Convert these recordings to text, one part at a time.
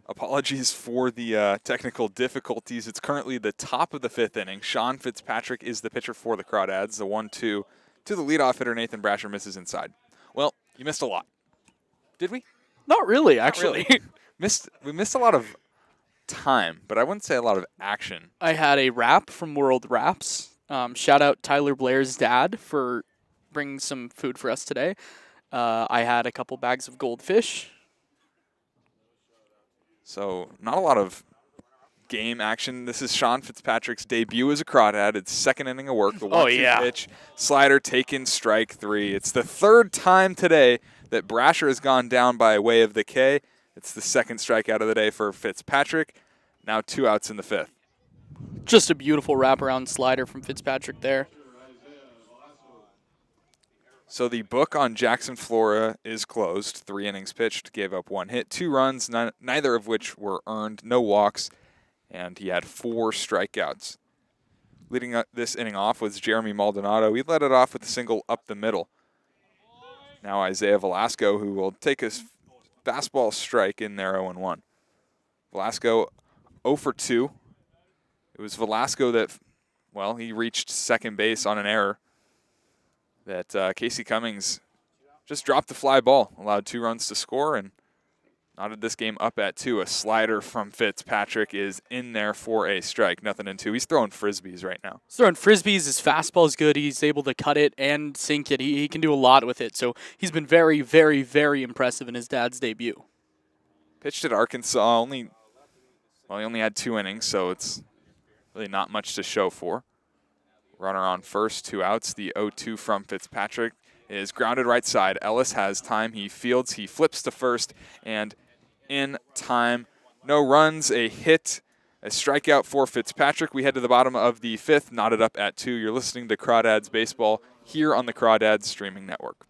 Apologies for the technical difficulties. It's currently the top of the 5th inning. Sean Fitzpatrick is the pitcher for the Crawdads. The 1-2 to the leadoff hitter, Nathan Brasher, misses inside. Well, you missed a lot. Did we? Not really, actually. Not really. We missed a lot of time, but I wouldn't say a lot of action. I had a wrap from World Wraps. Shout out Tyler Blair's dad for bringing some food for us today. I had a couple bags of goldfish. So not a lot of game action. This is Sean Fitzpatrick's debut as a Crawdad. It's 2nd inning of work. The 1-2 pitch, slider taken, strike 3. It's the 3rd time today that Brasher has gone down by way of the K. It's the 2nd strikeout of the day for Fitzpatrick. Now 2 outs in the 5th. Just a beautiful wraparound slider from Fitzpatrick there. So the book on Jackson Flora is closed. 3 innings pitched, gave up 1 hit, 2 runs, neither of which were earned, no walks, and he had 4 strikeouts. Leading this inning off was Jeremy Maldonado. He led it off with a single up the middle. Now Isaiah Velasco, who will take his fastball strike in there 0-1. Velasco 0 for 2. It was Velasco that, well, he reached second base on an error. That Casey Cummings just dropped the fly ball, allowed 2 runs to score, and knotted this game up at 2. A slider from Fitzpatrick is in there for a strike. 0-2. He's throwing frisbees right now. He's throwing frisbees. His fastball is good. He's able to cut it and sink it. He can do a lot with it. So he's been very, very, very impressive in his dad's debut. Pitched at Arkansas. He only had 2 innings, so it's really not much to show for. Runner on first, 2 outs. The 0-2 from Fitzpatrick is grounded right side. Ellis has time. He fields. He flips to first. And in time, no runs, a hit, a strikeout for Fitzpatrick. We head to the bottom of the 5th, knotted up at 2. You're listening to Crawdads Baseball here on the Crawdads Streaming Network.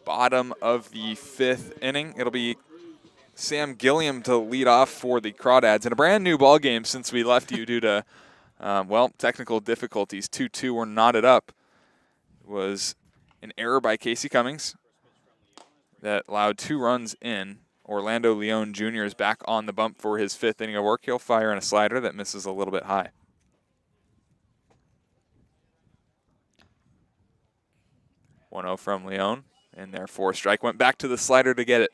Bottom of the 5th inning. It'll be Sam Gilliam to lead off for the Crawdads in a brand new ball game since we left you due to, technical difficulties. 2-2 were knotted up. It was an error by Casey Cummings that allowed 2 runs in. Orlando Leon Jr. is back on the bump for his 5th inning of work. He'll fire in a slider that misses a little bit high. One 0 from Leon. And therefore, strike went back to the slider to get it.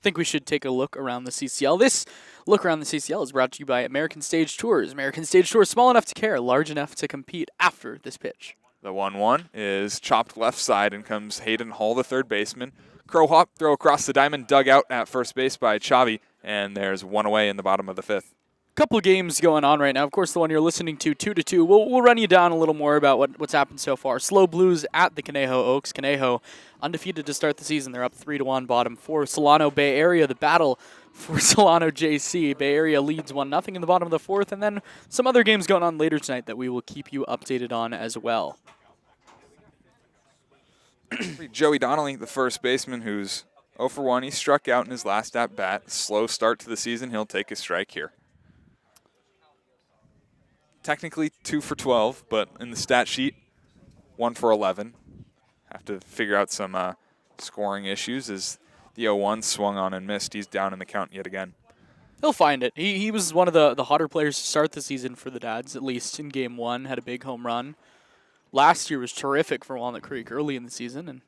think we should take a look around the CCL. This look around the CCL is brought to you by American Stage Tours. American Stage Tours, small enough to care, large enough to compete after this pitch. The 1-1 is chopped left side and comes Hayden Hall, the third baseman. Crow hop, throw across the diamond, dug out at first base by Chavi, and there's one away in the bottom of the fifth. Couple of games going on right now. Of course, the one you're listening to, 2-2. We'll run you down a little more about what's happened so far. Slow Blues at the Conejo Oaks. Conejo undefeated to start the season. They're up 3-1, bottom 4. Solano Bay Area, the battle for Solano JC. Bay Area leads 1-0 in the bottom of the fourth, and then some other games going on later tonight that we will keep you updated on as well. Joey Donnelly, the first baseman, who's 0 for 1. He struck out in his last at-bat. Slow start to the season. He'll take a strike here. Technically 2 for 12, but in the stat sheet, 1 for 11. Have to figure out some scoring issues as the 0-1 swung on and missed. He's down in the count yet again. He'll find it. He was one of the hotter players to start the season for the Dads, at least in Game 1. Had a big home run. Last year was terrific for Walnut Creek early in the season and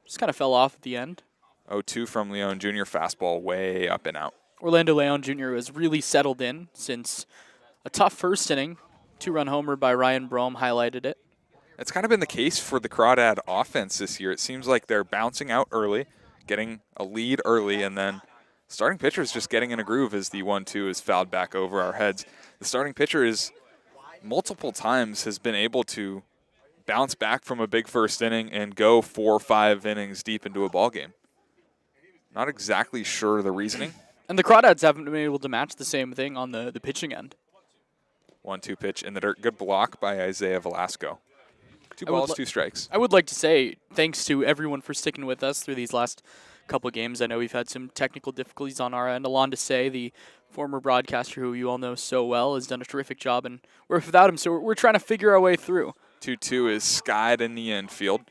just kind of fell off at the end. 0-2 from Leon Jr. Fastball way up and out. Orlando Leon Jr. has really settled in since a tough first inning. 2-run homer by Ryan Brome highlighted it. It's kind of been the case for the Crawdad offense this year. It seems like they're bouncing out early, getting a lead early, and then starting pitcher is just getting in a groove as the 1-2 is fouled back over our heads. The starting pitcher is multiple times has been able to bounce back from a big first inning and go 4 or 5 innings deep into a ball game. Not exactly sure the reasoning. And the Crawdads haven't been able to match the same thing on the pitching end. 1-2 pitch in the dirt. Good block by Isaiah Velasco. 2 balls, 2 strikes. I would like to say thanks to everyone for sticking with us through these last couple of games. I know we've had some technical difficulties on our end. Alon Desai, the former broadcaster who you all know so well, has done a terrific job, and we're without him, so we're trying to figure our way through. 2-2 is skied in the infield.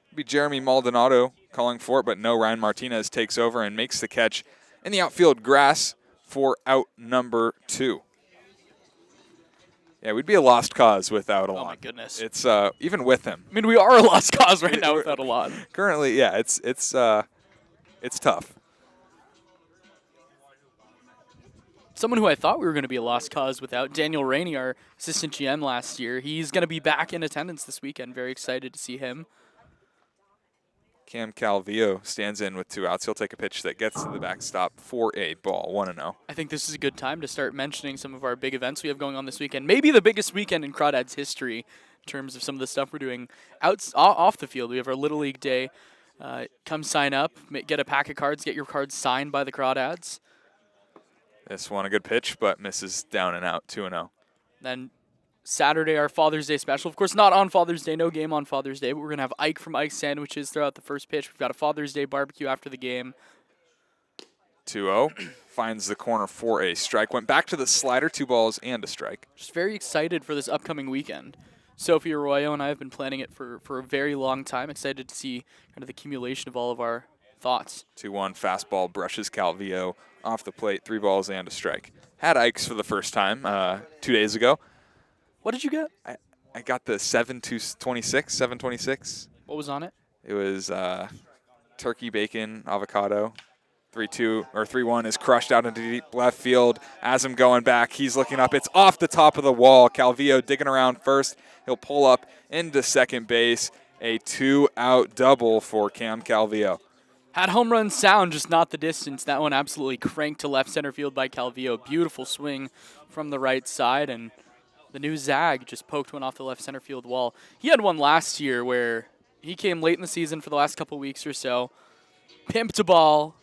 It'll be Jeremy Maldonado calling for it, but no, Ryan Martinez takes over and makes the catch in the outfield grass for out number 2. Yeah, we'd be a lost cause without Alon. Oh, my goodness. It's even with him. I mean, we are a lost cause right now without Alon. Currently, yeah, it's tough. Someone who I thought we were going to be a lost cause without, Daniel Rainey, our assistant GM last year. He's going to be back in attendance this weekend. Very excited to see him. Cam Calvillo stands in with 2 outs. He'll take a pitch that gets to the backstop for a ball, 1-0. I think this is a good time to start mentioning some of our big events we have going on this weekend. Maybe the biggest weekend in Crawdads history in terms of some of the stuff we're doing off the field. We have our Little League Day. Come sign up, get a pack of cards, get your cards signed by the Crawdads. This one a good pitch, but misses down and out, 2-0. Then Saturday, our Father's Day special. Of course, not on Father's Day, no game on Father's Day, but we're going to have Ike from Ike's Sandwiches throughout the first pitch. We've got a Father's Day barbecue after the game. 2-0, finds the corner for a strike. Went back to the slider, 2 balls and a strike. Just very excited for this upcoming weekend. Sophie Arroyo and I have been planning it for a very long time. Excited to see kind of the accumulation of all of our thoughts. 2-1, fastball brushes Calvillo off the plate, 3 balls and a strike. Had Ike's for the first time 2 days ago. What did you get? I got the 726. What was on it? It was turkey, bacon, avocado. 3-1 is crushed out into deep left field. As I'm going back, he's looking up. It's off the top of the wall. Calvillo digging around first. He'll pull up into second base. A 2-out double for Cam Calvillo. Had home run sound, just not the distance. That one absolutely cranked to left center field by Calvillo. Beautiful swing from the right side, and the new Zag just poked one off the left center field wall. He had one last year where he came late in the season for the last couple weeks or so, pimped a ball,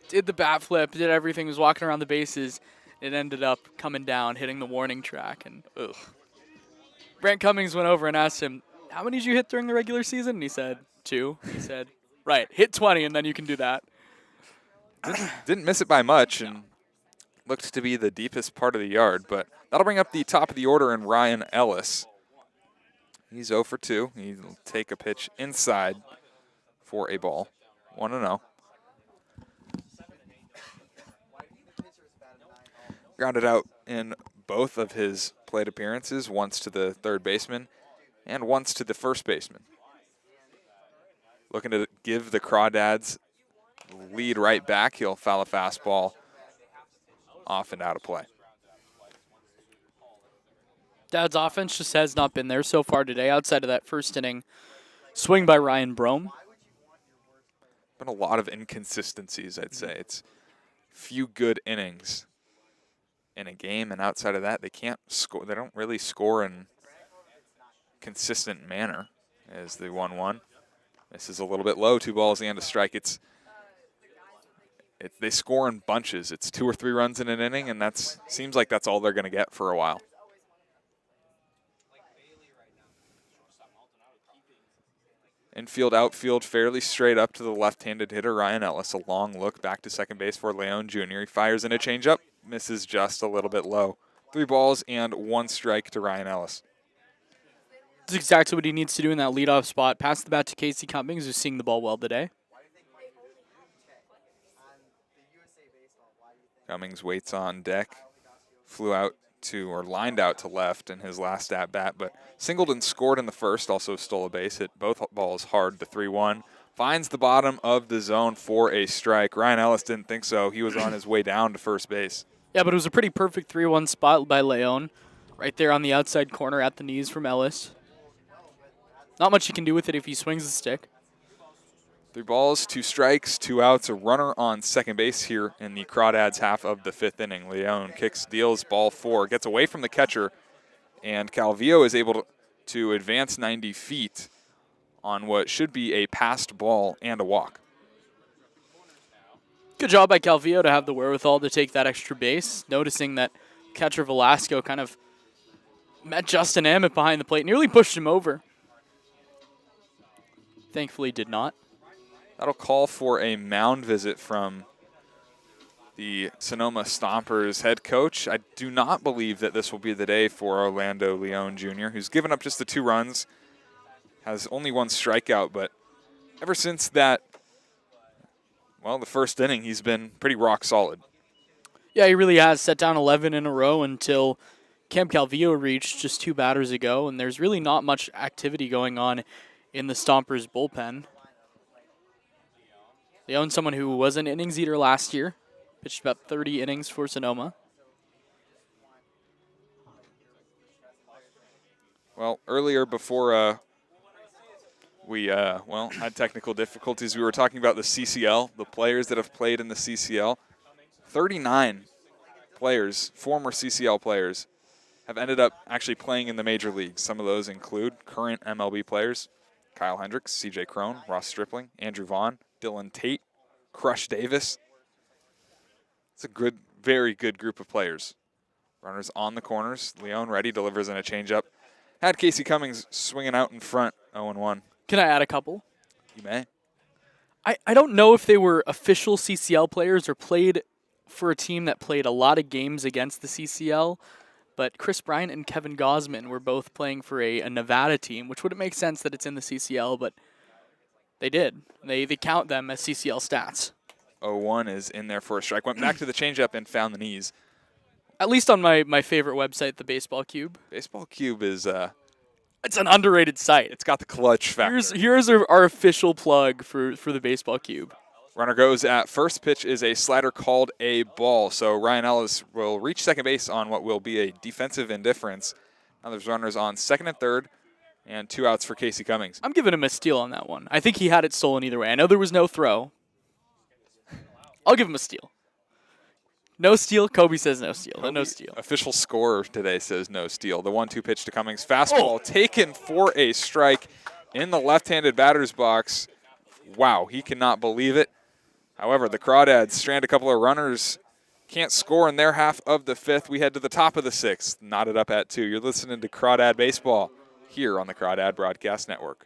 did the bat flip, did everything, was walking around the bases. It ended up coming down, hitting the warning track, and ugh. Brent Cummings went over and asked him, how many did you hit during the regular season? And he said, 2. He said, right, hit 20 and then you can do that. Didn't miss it by much, and looked to be the deepest part of the yard, but that'll bring up the top of the order in Ryan Ellis. He's 0 for 2. He'll take a pitch inside for a ball. 1-0. Grounded out in both of his plate appearances, once to the third baseman and once to the first baseman. Looking to give the Crawdads lead right back. He'll foul a fastball off and out of play. Dad's offense just has not been there so far today outside of that first inning swing by Ryan Brome. Been a lot of inconsistencies, I'd say. It's few good innings in a game, and outside of that, they can't score. They don't really score in consistent manner as the 1-1. This is a little bit low, 2 balls and a strike. They score in bunches. It's 2 or 3 runs in an inning, and seems like that's all they're going to get for a while. Infield, outfield, fairly straight up to the left-handed hitter, Ryan Ellis. A long look back to second base for Leon Jr. He fires in a changeup, misses just a little bit low. 3 balls and 1 strike to Ryan Ellis. That's exactly what he needs to do in that leadoff spot. Pass the bat to Casey Cummings, who's seeing the ball well today. Cummings waits on deck. Lined out to left in his last at-bat, but singled and scored in the first, also stole a base, hit both balls hard to 3-1. Finds the bottom of the zone for a strike. Ryan Ellis didn't think so. He was on his way down to first base. Yeah, but it was a pretty perfect 3-1 spot by Leon. Right there on the outside corner at the knees from Ellis. Not much you can do with it if he swings the stick. 3 balls, 2 strikes, 2 outs, a runner on second base here in the Crawdads half of the 5th inning. Leon kicks, deals, ball 4, gets away from the catcher, and Calvillo is able to advance 90 feet on what should be a passed ball and a walk. Good job by Calvillo to have the wherewithal to take that extra base, noticing that catcher Velasco kind of met Justin Ammett behind the plate, nearly pushed him over. Thankfully did not. That'll call for a mound visit from the Sonoma Stompers head coach. I do not believe that this will be the day for Orlando Leon Jr., who's given up just the 2 runs, has only 1 strikeout, but ever since that, the first inning, he's been pretty rock solid. Yeah, he really has set down 11 in a row until Cam Calvillo reached just 2 batters ago, and there's really not much activity going on in the Stompers bullpen. They own someone who was an innings eater last year, pitched about 30 innings for Sonoma. Well, earlier before we had technical difficulties, we were talking about the CCL, the players that have played in the CCL. 39 players, former CCL players, have ended up actually playing in the major leagues. Some of those include current MLB players: Kyle Hendricks, CJ Crone, Ross Stripling, Andrew Vaughn, Dylan Tate, Crush Davis. It's a good, very good group of players. Runners on the corners. Leon ready, delivers in a changeup. Had Casey Cummings swinging out in front, 0-1. Can I add a couple? You may. I don't know if they were official CCL players or played for a team that played a lot of games against the CCL, but Chris Bryant and Kevin Gosman were both playing for a Nevada team, which wouldn't make sense that it's in the CCL, but they did. They count them as CCL stats. 0-1 is in there for a strike. Went back to the changeup and found the knees. At least on my favorite website, the Baseball Cube. Baseball Cube is it's an underrated site. It's got the clutch factor. Here's our official plug for the Baseball Cube. Runner goes at first. Pitch is a slider called a ball. So Ryan Ellis will reach second base on what will be a defensive indifference. Now there's runners on second and third, and 2 outs for Casey Cummings. I'm giving him a steal on that one. I think he had it stolen either way. I know there was no throw. I'll give him a steal. No steal. Kobe says no steal. No steal. Official scorer today says no steal. The 1-2 pitch to Cummings. Fastball taken for a strike in the left-handed batter's box. Wow, he cannot believe it. However, the Crawdads strand a couple of runners. Can't score in their half of the 5th. We head to the top of the 6th. Knotted up at 2. You're listening to Crawdad Baseball here on the Crawdad Broadcast Network.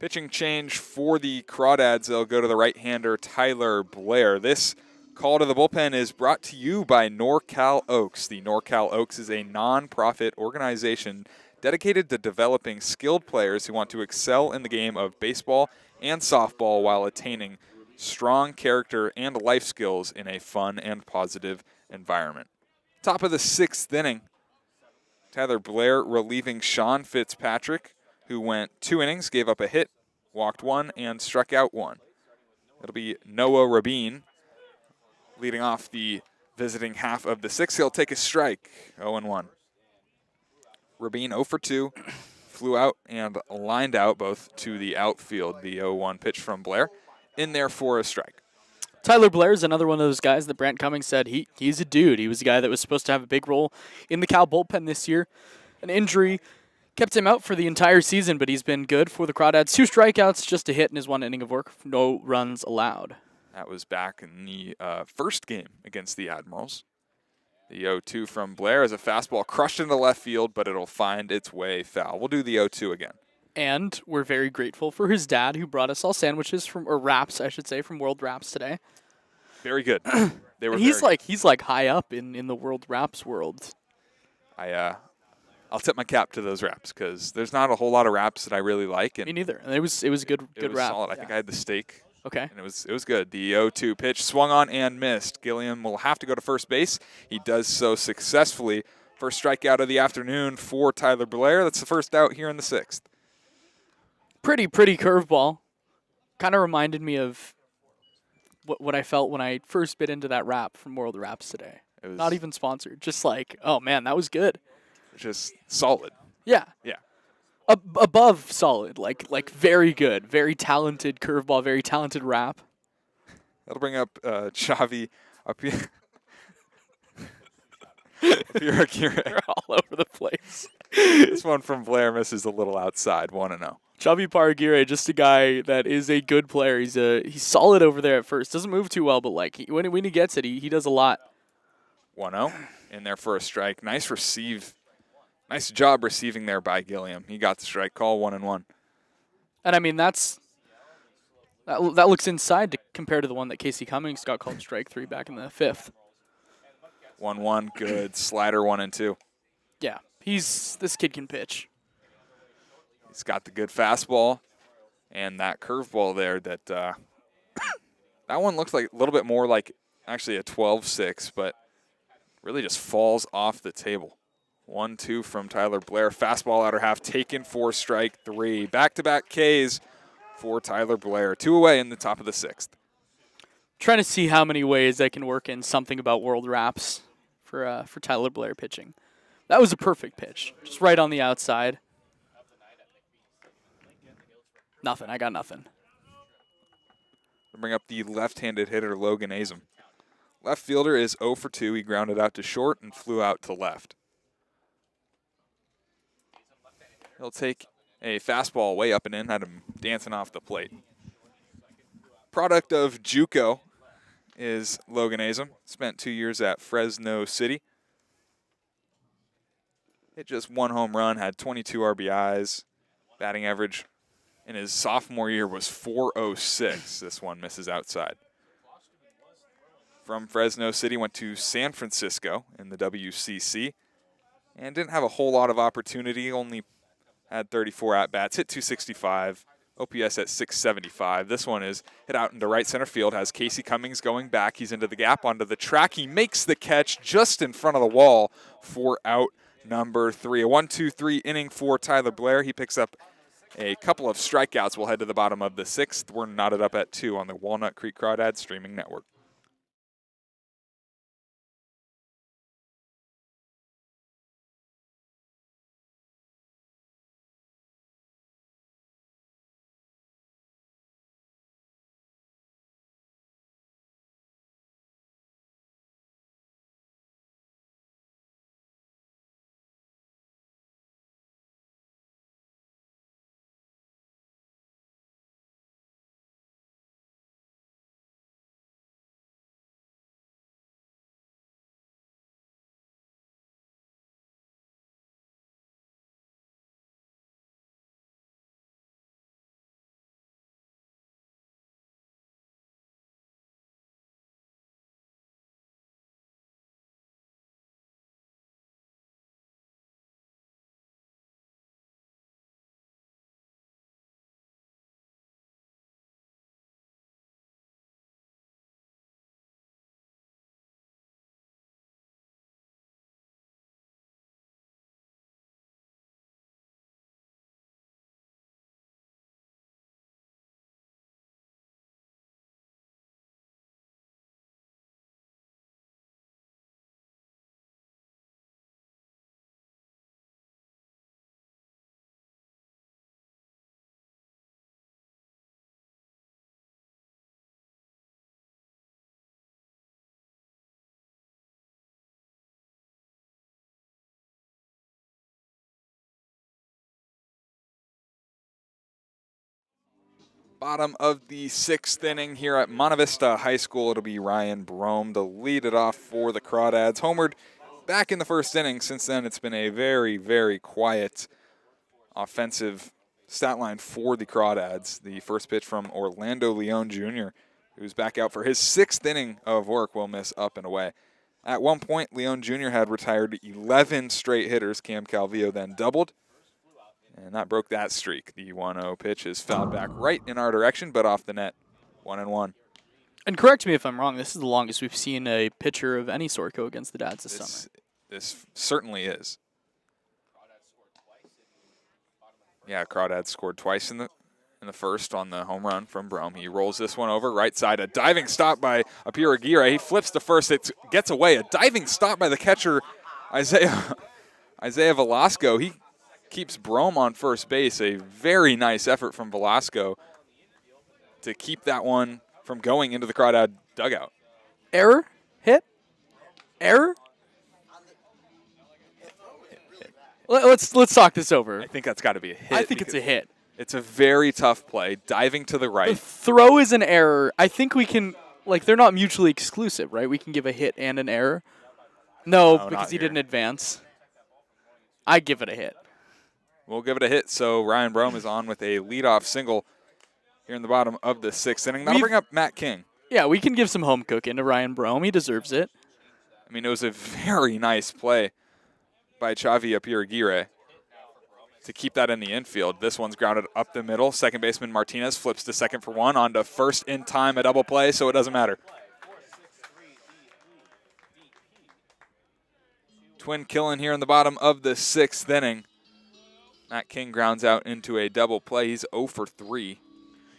Pitching change for the Crawdads. They'll go to the right-hander, Tyler Blair. This call to the bullpen is brought to you by NorCal Oaks. The NorCal Oaks is a non-profit organization dedicated to developing skilled players who want to excel in the game of baseball and softball while attaining strong character and life skills in a fun and positive environment. Top of the 6th inning, Tyler Blair relieving Sean Fitzpatrick, who went 2 innings, gave up a hit, walked 1, and struck out 1. It'll be Noah Rabin leading off the visiting half of the 6th. He'll take a strike, 0-1. Rabin 0 for 2, flew out and lined out both to the outfield. The 0-1 pitch from Blair in there for a strike. Tyler Blair is another one of those guys that Brant Cummings said he's a dude. He was a guy that was supposed to have a big role in the Cal bullpen this year. An injury kept him out for the entire season, but he's been good for the Crawdads. 2 strikeouts, just a hit in his 1 inning of work. No runs allowed. That was back in the first game against the Admirals. The 0-2 from Blair is a fastball crushed into left field, but it'll find its way foul. We'll do the 0-2 again. And we're very grateful for his dad, who brought us all sandwiches or wraps, I should say, from World Wraps today. Very good. They were. He's like high up in the World Wraps world. I'll tip my cap to those wraps because there's not a whole lot of wraps that I really like. And me neither. And it was a good wrap. Solid. I think I had the steak. Okay. And it was good. The 0-2 pitch swung on and missed. Gilliam will have to go to first base. He does so successfully. First strikeout of the afternoon for Tyler Blair. That's the first out here in the 6th. Pretty curveball. Kind of reminded me of what I felt when I first bit into that wrap from World Wraps today. It was not even sponsored. Just like, oh man, that was good. Just solid. Yeah. Yeah. Above solid, like very good, very talented curveball, very talented wrap. That'll bring up Xavi up here. They're all over the place. This one from Blair misses a little outside, 1-0. Xavi Paraguirre, just a guy that is a good player. He's solid over there at first. Doesn't move too well, but like when he gets it, he does a lot. 1-0 in there for a strike. Nice job receiving there by Gilliam. He got the strike call, 1-1. And I mean that looks inside to compare to the one that Casey Cummings got called strike 3 back in the 5th. 1-1, good slider, 1-2. Yeah, this kid can pitch. He's got the good fastball and that curveball there. That that one looks like a little bit more like actually a 12-6, but really just falls off the table. 1-2 from Tyler Blair. Fastball outer half taken for strike 3. Back-to-back Ks for Tyler Blair. 2 away in the top of the 6th. Trying to see how many ways I can work in something about World Wraps for Tyler Blair pitching. That was a perfect pitch, just right on the outside. Nothing. I got nothing. We'll bring up the left-handed hitter, Logan Azum. Left fielder is 0 for 2. He grounded out to short and flew out to left. He'll take a fastball way up and in, had him dancing off the plate. Product of JUCO is Logan Azum. Spent 2 years at Fresno City. Hit just 1 home run, had 22 RBIs. Batting average in his sophomore year was .406. This one misses outside. From Fresno City, went to San Francisco in the WCC and didn't have a whole lot of opportunity, only had 34 at-bats, hit .265, OPS at .675. This one is hit out into right center field, has Casey Cummings going back. He's into the gap, onto the track. He makes the catch just in front of the wall for out number 3. A 1-2-3 inning for Tyler Blair. He picks up a couple of strikeouts. We'll head to the bottom of the 6th. We're knotted up at 2 on the Walnut Creek Crawdads streaming network. Bottom of the 6th inning here at Monte Vista High School. It'll be Ryan Brome to lead it off for the Crawdads. Homered back in the 1st inning. Since then, it's been a very, very quiet offensive stat line for the Crawdads. The first pitch from Orlando Leon Jr., who's back out for his 6th inning of work, will miss up and away. At one point, Leon Jr. had retired 11 straight hitters. Cam Calvillo then doubled, and that broke that streak. The 1-0 pitch is fouled back right in our direction, but off the net, 1-1. And correct me if I'm wrong, this is the longest we've seen a pitcher of any sort go against the Dads this summer. This certainly is. Yeah, Crawdads scored twice in the first on the home run from Brome. He rolls this one over, right side. A diving stop by Apir Aguirre. He flips to first. It gets away. A diving stop by the catcher, Isaiah Velasco. He keeps Brome on first base. A very nice effort from Velasco to keep that one from going into the Crawdad dugout. Error? Hit? Error? Let's talk this over. I think that's got to be a hit. I think it's a hit. It's a very tough play, diving to the right. The throw is an error. I think we can, they're not mutually exclusive, right? We can give a hit and an error. No, because he didn't advance. I give it a hit. We'll give it a hit. So Ryan Brome is on with a leadoff single here in the bottom of the 6th inning. That'll bring up Matt King. Yeah, we can give some home cooking to Ryan Brome. He deserves it. I mean, it was a very nice play by Xavi Apir Aguirre to keep that in the infield. This one's grounded up the middle. Second baseman Martinez flips to second for one. On to first in time, a double play, so it doesn't matter. Twin killing here in the bottom of the 6th inning. Matt King grounds out into a double play. He's 0 for 3.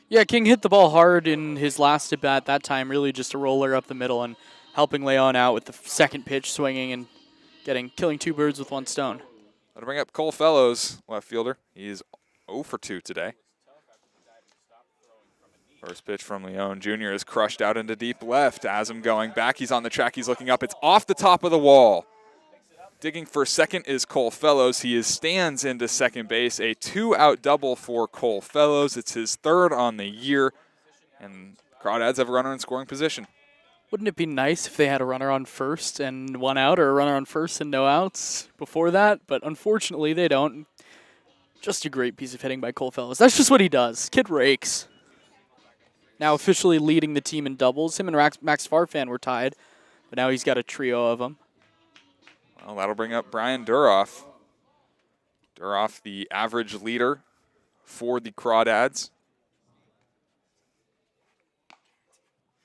Yeah, King hit the ball hard in his last at-bat that time, really just a roller up the middle and helping Leon out with the second pitch swinging and killing 2 birds with 1 stone. That'll bring up Cole Fellows, left fielder. He is 0 for 2 today. First pitch from Leon Jr. is crushed out into deep left. As him going back, he's on the track, he's looking up. It's off the top of the wall. Digging for second is Cole Fellows. He stands into second base. A 2-out double for Cole Fellows. It's his 3rd on the year, and Crawdads have a runner in scoring position. Wouldn't it be nice if they had a runner on first and 1 out, or a runner on first and no outs before that? But unfortunately, they don't. Just a great piece of hitting by Cole Fellows. That's just what he does. Kid rakes. Now officially leading the team in doubles. Him and Max Farfan were tied, but now he's got a trio of them. Well, that'll bring up Brian Duroff. Duroff, the average leader for the Crawdads.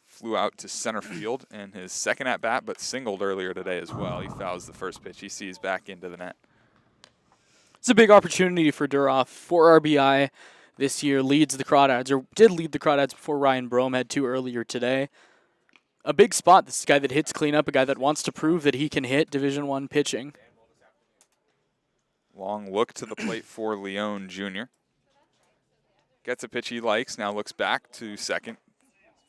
Flew out to center field in his second at-bat, but singled earlier today as well. He fouls the first pitch he sees back into the net. It's a big opportunity for Duroff. 4 RBI this year, leads the Crawdads, or did lead the Crawdads before Ryan Brome had 2 earlier today. A big spot. This is a guy that hits cleanup, a guy that wants to prove that he can hit Division I pitching. Long look to the plate for Leon Jr. Gets a pitch he likes, now looks back to second.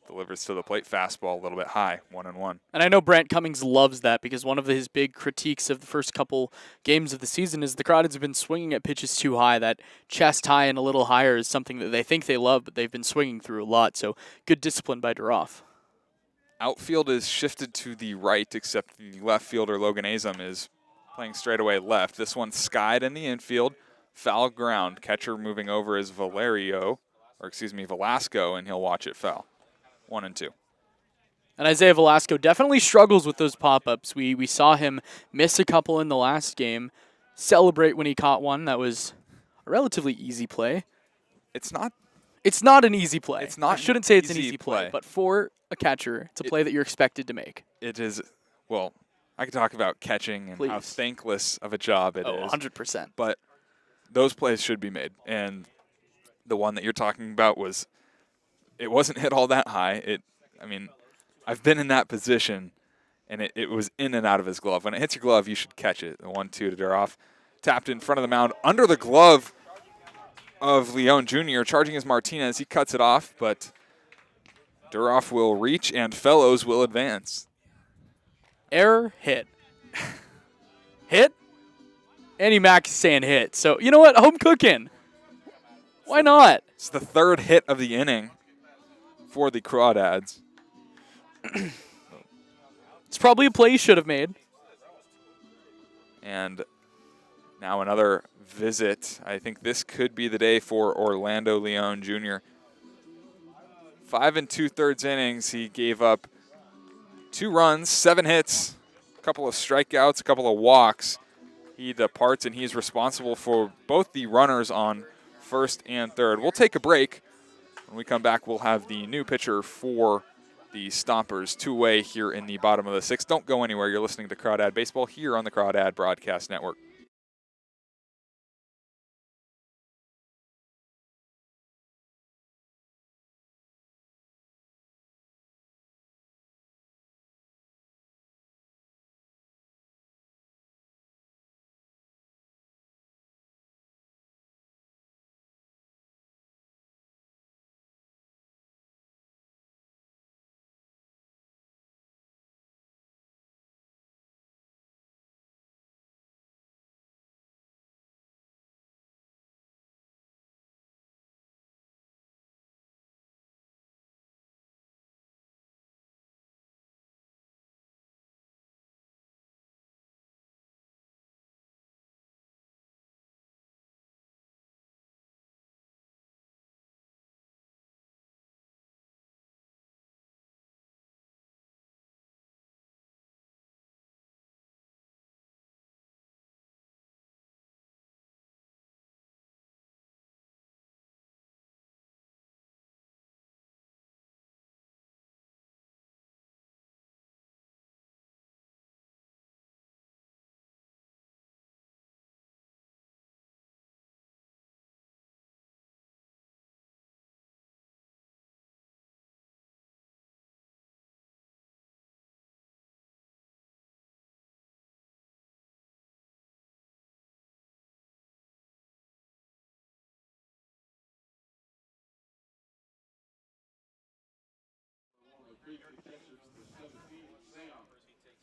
Delivers to the plate, fastball a little bit high, 1-1. And I know Brant Cummings loves that, because one of his big critiques of the first couple games of the season is the Crawdads have been swinging at pitches too high. That chest high and a little higher is something that they think they love, but they've been swinging through a lot. So good discipline by Duroff. Outfield is shifted to the right, except the left fielder, Logan Azum, is playing straightaway left. This one skied in the infield, foul ground. Catcher moving over is Velasco, and he'll watch it foul. 1-2. And Isaiah Velasco definitely struggles with those pop-ups. We saw him miss a couple in the last game, celebrate when he caught one. That was a relatively easy play. It's not an easy play. It's not. I shouldn't say it's an easy play, but for a catcher, it's a play that you're expected to make. It is. Well, I could talk about catching and how thankless of a job it is. 100%. But those plays should be made. And the one that you're talking about it wasn't hit all that high. I've been in that position, and it was in and out of his glove. When it hits your glove, you should catch it. The 1-2 to Duroff. Tapped in front of the mound, under the glove of Leon Jr., charging his Martinez. He cuts it off, but Duroff will reach, and Fellows will advance. Error, hit. Hit? Andy Mack is saying hit. So, you know what? Home cooking. Why not? It's the third hit of the inning for the Crawdads. It's probably a play he should have made. And now another visit. I think this could be the day for Orlando Leon Jr. 5 2/3 innings. He gave up 2 runs, 7 hits, a couple of strikeouts, a couple of walks. He departs, and he's responsible for both the runners on first and third. We'll take a break. When we come back, we'll have the new pitcher for the Stompers, two-way here in the bottom of the 6th. Don't go anywhere. You're listening to Crawdad Baseball here on the Crawdad Broadcast Network.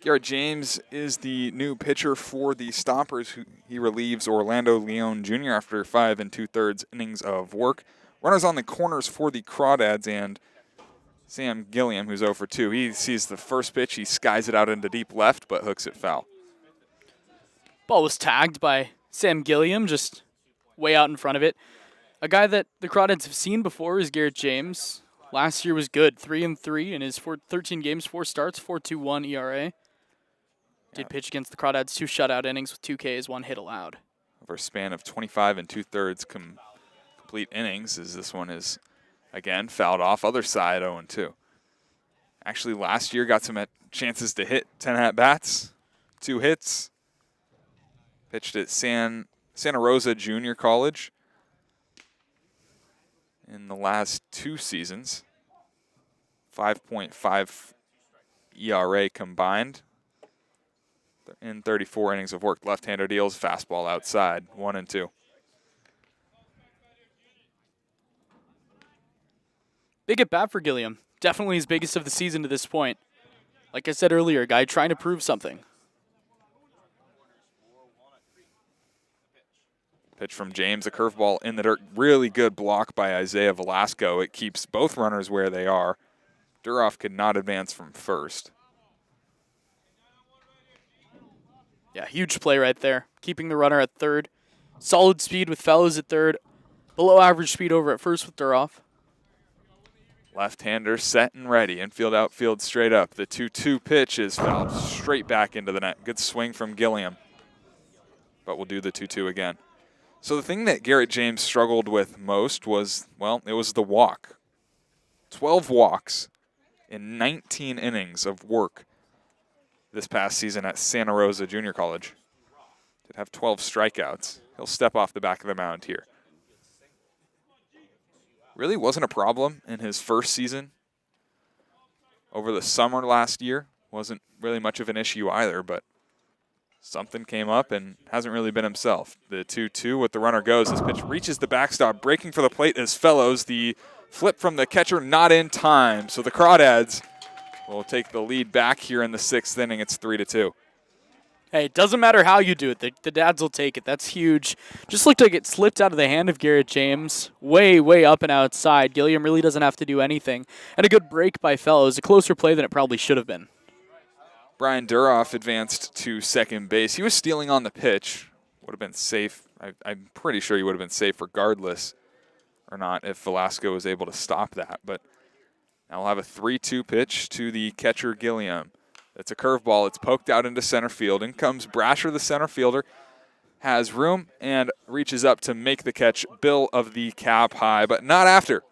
Garrett James is the new pitcher for the Stompers. He relieves Orlando Leon Jr. after 5 2/3 innings of work. Runners on the corners for the Crawdads, and Sam Gilliam, who's 0 for 2. He sees the first pitch. He skies it out into deep left, but hooks it foul. Ball was tagged by Sam Gilliam, just way out in front of it. A guy that the Crawdads have seen before is Garrett James. Last year was good, 3-3 in his 13 games, 4 starts, 4.21 ERA. Did pitch against the Crawdads 2 shutout innings with 2 Ks, 1 hit allowed. Over a span of 25 2/3 complete innings, as this one is, again, fouled off. Other side, 0-2. Actually, last year got some chances to hit 10 at-bats, 2 hits. Pitched at Santa Rosa Junior College in the last 2 seasons. 5.5 ERA combined in 34 innings of work. Left-hander deals, fastball outside, 1-2. Big at bat for Gilliam. Definitely his biggest of the season to this point. Like I said earlier, a guy trying to prove something. Pitch from James, a curveball in the dirt. Really good block by Isaiah Velasco. It keeps both runners where they are. Duroff could not advance from first. Yeah, huge play right there. Keeping the runner at third. Solid speed with Fellows at third. Below average speed over at first with Duroff. Left-hander set and ready. Infield, outfield, straight up. The 2-2 pitch is fouled straight back into the net. Good swing from Gilliam. But we'll do the 2-2 again. So the thing that Garrett James struggled with most was, well, it was the walk. 12 walks in 19 innings of work this past season at Santa Rosa Junior College. Did have 12 strikeouts. He'll step off the back of the mound here. Really wasn't a problem in his first season. Over the summer last year, wasn't really much of an issue either, but something came up and hasn't really been himself. The 2-2 with the runner goes. This pitch reaches the backstop. Breaking for the plate is Fellows. The flip from the catcher not in time. So the Crawdads will take the lead back here in the 6th inning. It's 3-2. Hey, it doesn't matter how you do it. The dads will take it. That's huge. Just looked like it slipped out of the hand of Garrett James. Way, way up and outside. Gilliam really doesn't have to do anything. And a good break by Fellows. A closer play than it probably should have been. Brian Duroff advanced to second base. He was stealing on the pitch. Would have been safe. I'm pretty sure he would have been safe regardless or not if Velasco was able to stop that. But now we'll have a 3-2 pitch to the catcher, Gilliam. It's a curveball. It's poked out into center field. In comes Brasher, the center fielder. Has room and reaches up to make the catch. Bill of the cap high, but not after.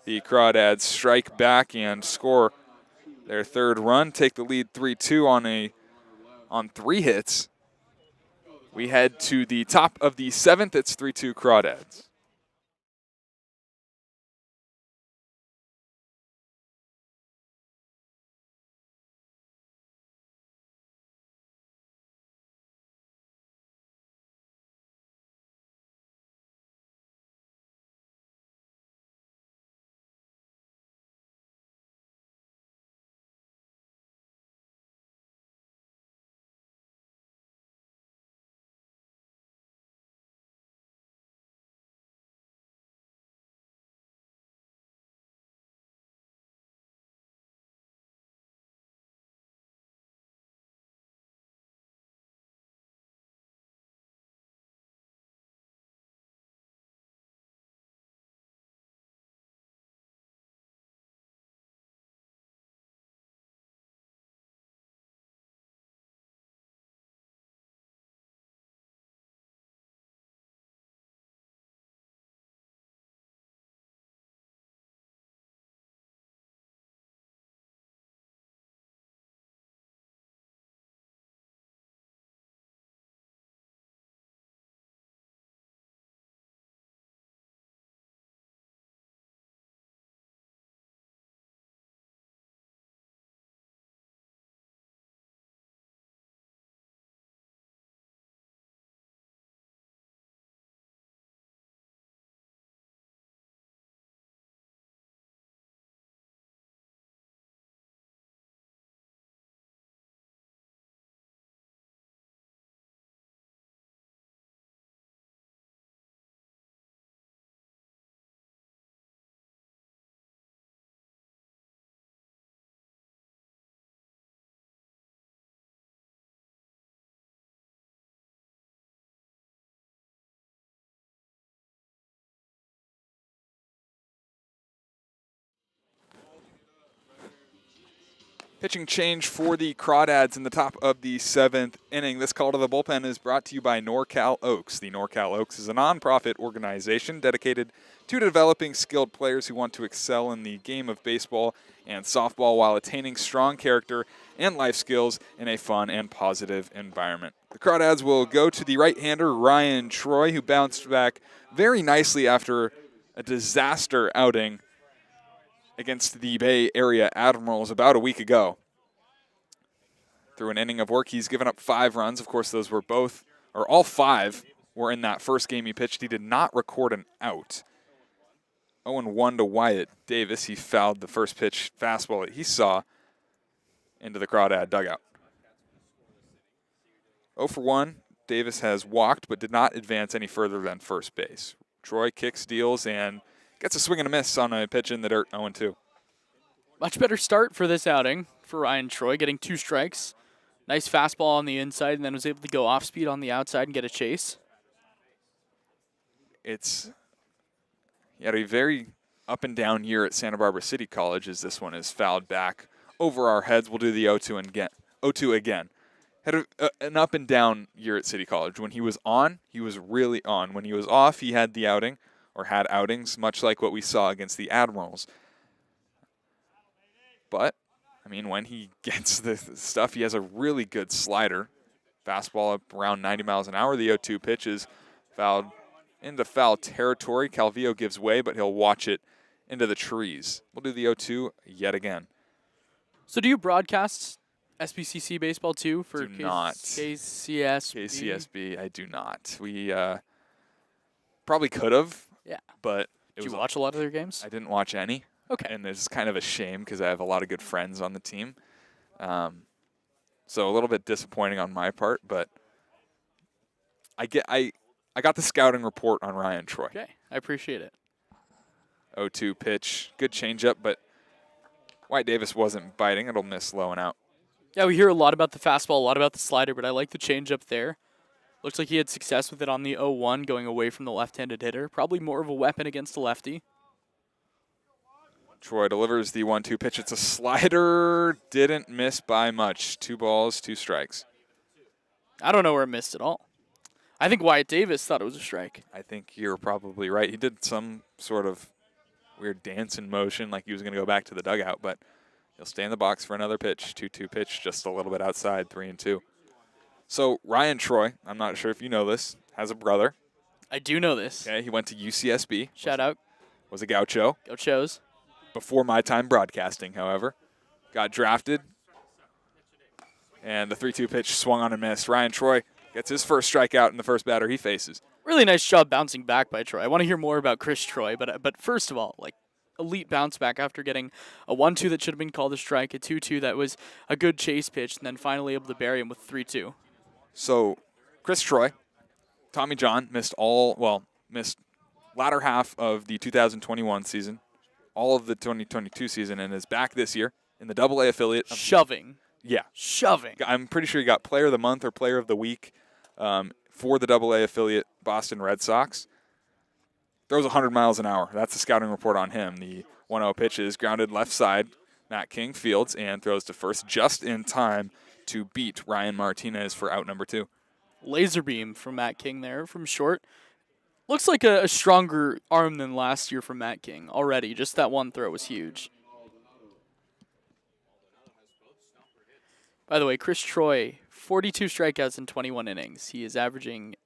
The Crawdads strike back and score their third run. Take the lead 3-2 on 3 hits. We head to the top of the 7th. It's 3-2 Crawdads. Pitching change for the Crawdads in the top of the 7th inning. This call to the bullpen is brought to you by NorCal Oaks. The NorCal Oaks is a nonprofit organization dedicated to developing skilled players who want to excel in the game of baseball and softball while attaining strong character and life skills in a fun and positive environment. The Crawdads will go to the right-hander Ryan Troy, who bounced back very nicely after a disaster outing against the Bay Area Admirals about a week ago. Through an inning of work, he's given up 5 runs. Of course, those were all 5 were in that first game he pitched. He did not record an out. 0-1 to Wyatt Davis. He fouled the first pitch fastball that he saw into the Crawdad dugout. 0-1. Davis has walked but did not advance any further than first base. Troy kicks, deals, and gets a swing and a miss on a pitch in the dirt, 0-2. Much better start for this outing for Ryan Troy, getting 2 strikes. Nice fastball on the inside, and then was able to go off speed on the outside and get a chase. He had a very up and down year at Santa Barbara City College, as this one is fouled back over our heads. We'll do the 0-2 again. Had an up and down year at City College. When he was on, he was really on. When he was off, he had the outing, or had outings, much like what we saw against the Admirals. But, I mean, when he gets the stuff, he has a really good slider. Fastball up around 90 miles an hour. The 0-2 pitch is fouled into foul territory. Calvillo gives way, but he'll watch it into the trees. We'll do the 0-2 yet again. So do you broadcast SBCC baseball too for KCSB? KCSB, I do not. We probably could have. Yeah. But did you watch a lot of their games? I didn't watch any. Okay. And it's kind of a shame because I have a lot of good friends on the team. So So a little bit disappointing on my part, but I got the scouting report on Ryan Troy. Okay, I appreciate it. 0-2 pitch, good changeup, but White Davis wasn't biting. It'll miss low and out. Yeah, we hear a lot about the fastball, a lot about the slider, but I like the changeup there. Looks like he had success with it on the 0-1, going away from the left-handed hitter. Probably more of a weapon against a lefty. Troy delivers the 1-2 pitch. It's a slider. Didn't miss by much. 2 balls, 2 strikes. I don't know where it missed at all. I think Wyatt Davis thought it was a strike. I think you're probably right. He did some sort of weird dance in motion like he was going to go back to the dugout, but he'll stay in the box for another pitch. 2-2 pitch, just a little bit outside, 3-2. So Ryan Troy, I'm not sure if you know this, has a brother. I do know this. Okay, he went to UCSB. Shout out. Was a Gaucho. Gauchos. Before my time broadcasting, however. Got drafted. And the 3-2 pitch swung on and missed. Ryan Troy gets his first strikeout in the first batter he faces. Really nice job bouncing back by Troy. I want to hear more about Chris Troy, but first of all, like, elite bounce back after getting a 1-2 that should have been called a strike, a 2-2 that was a good chase pitch, and then finally able to bury him with 3-2. So, Chris Troy, Tommy John missed latter half of the 2021 season, all of the 2022 season, and is back this year in the AA affiliate. Shoving. Yeah. Shoving. I'm pretty sure he got Player of the Month or Player of the Week for the AA affiliate Boston Red Sox. Throws 100 miles an hour. That's the scouting report on him. The 1-0 pitch is grounded left side. Matt King fields and throws to first just in time to beat Ryan Martinez for out number 2. Laser beam from Matt King there from short. Looks like a stronger arm than last year from Matt King already. Just that one throw was huge. By the way, Chris Troy, 42 strikeouts in 21 innings. He is averaging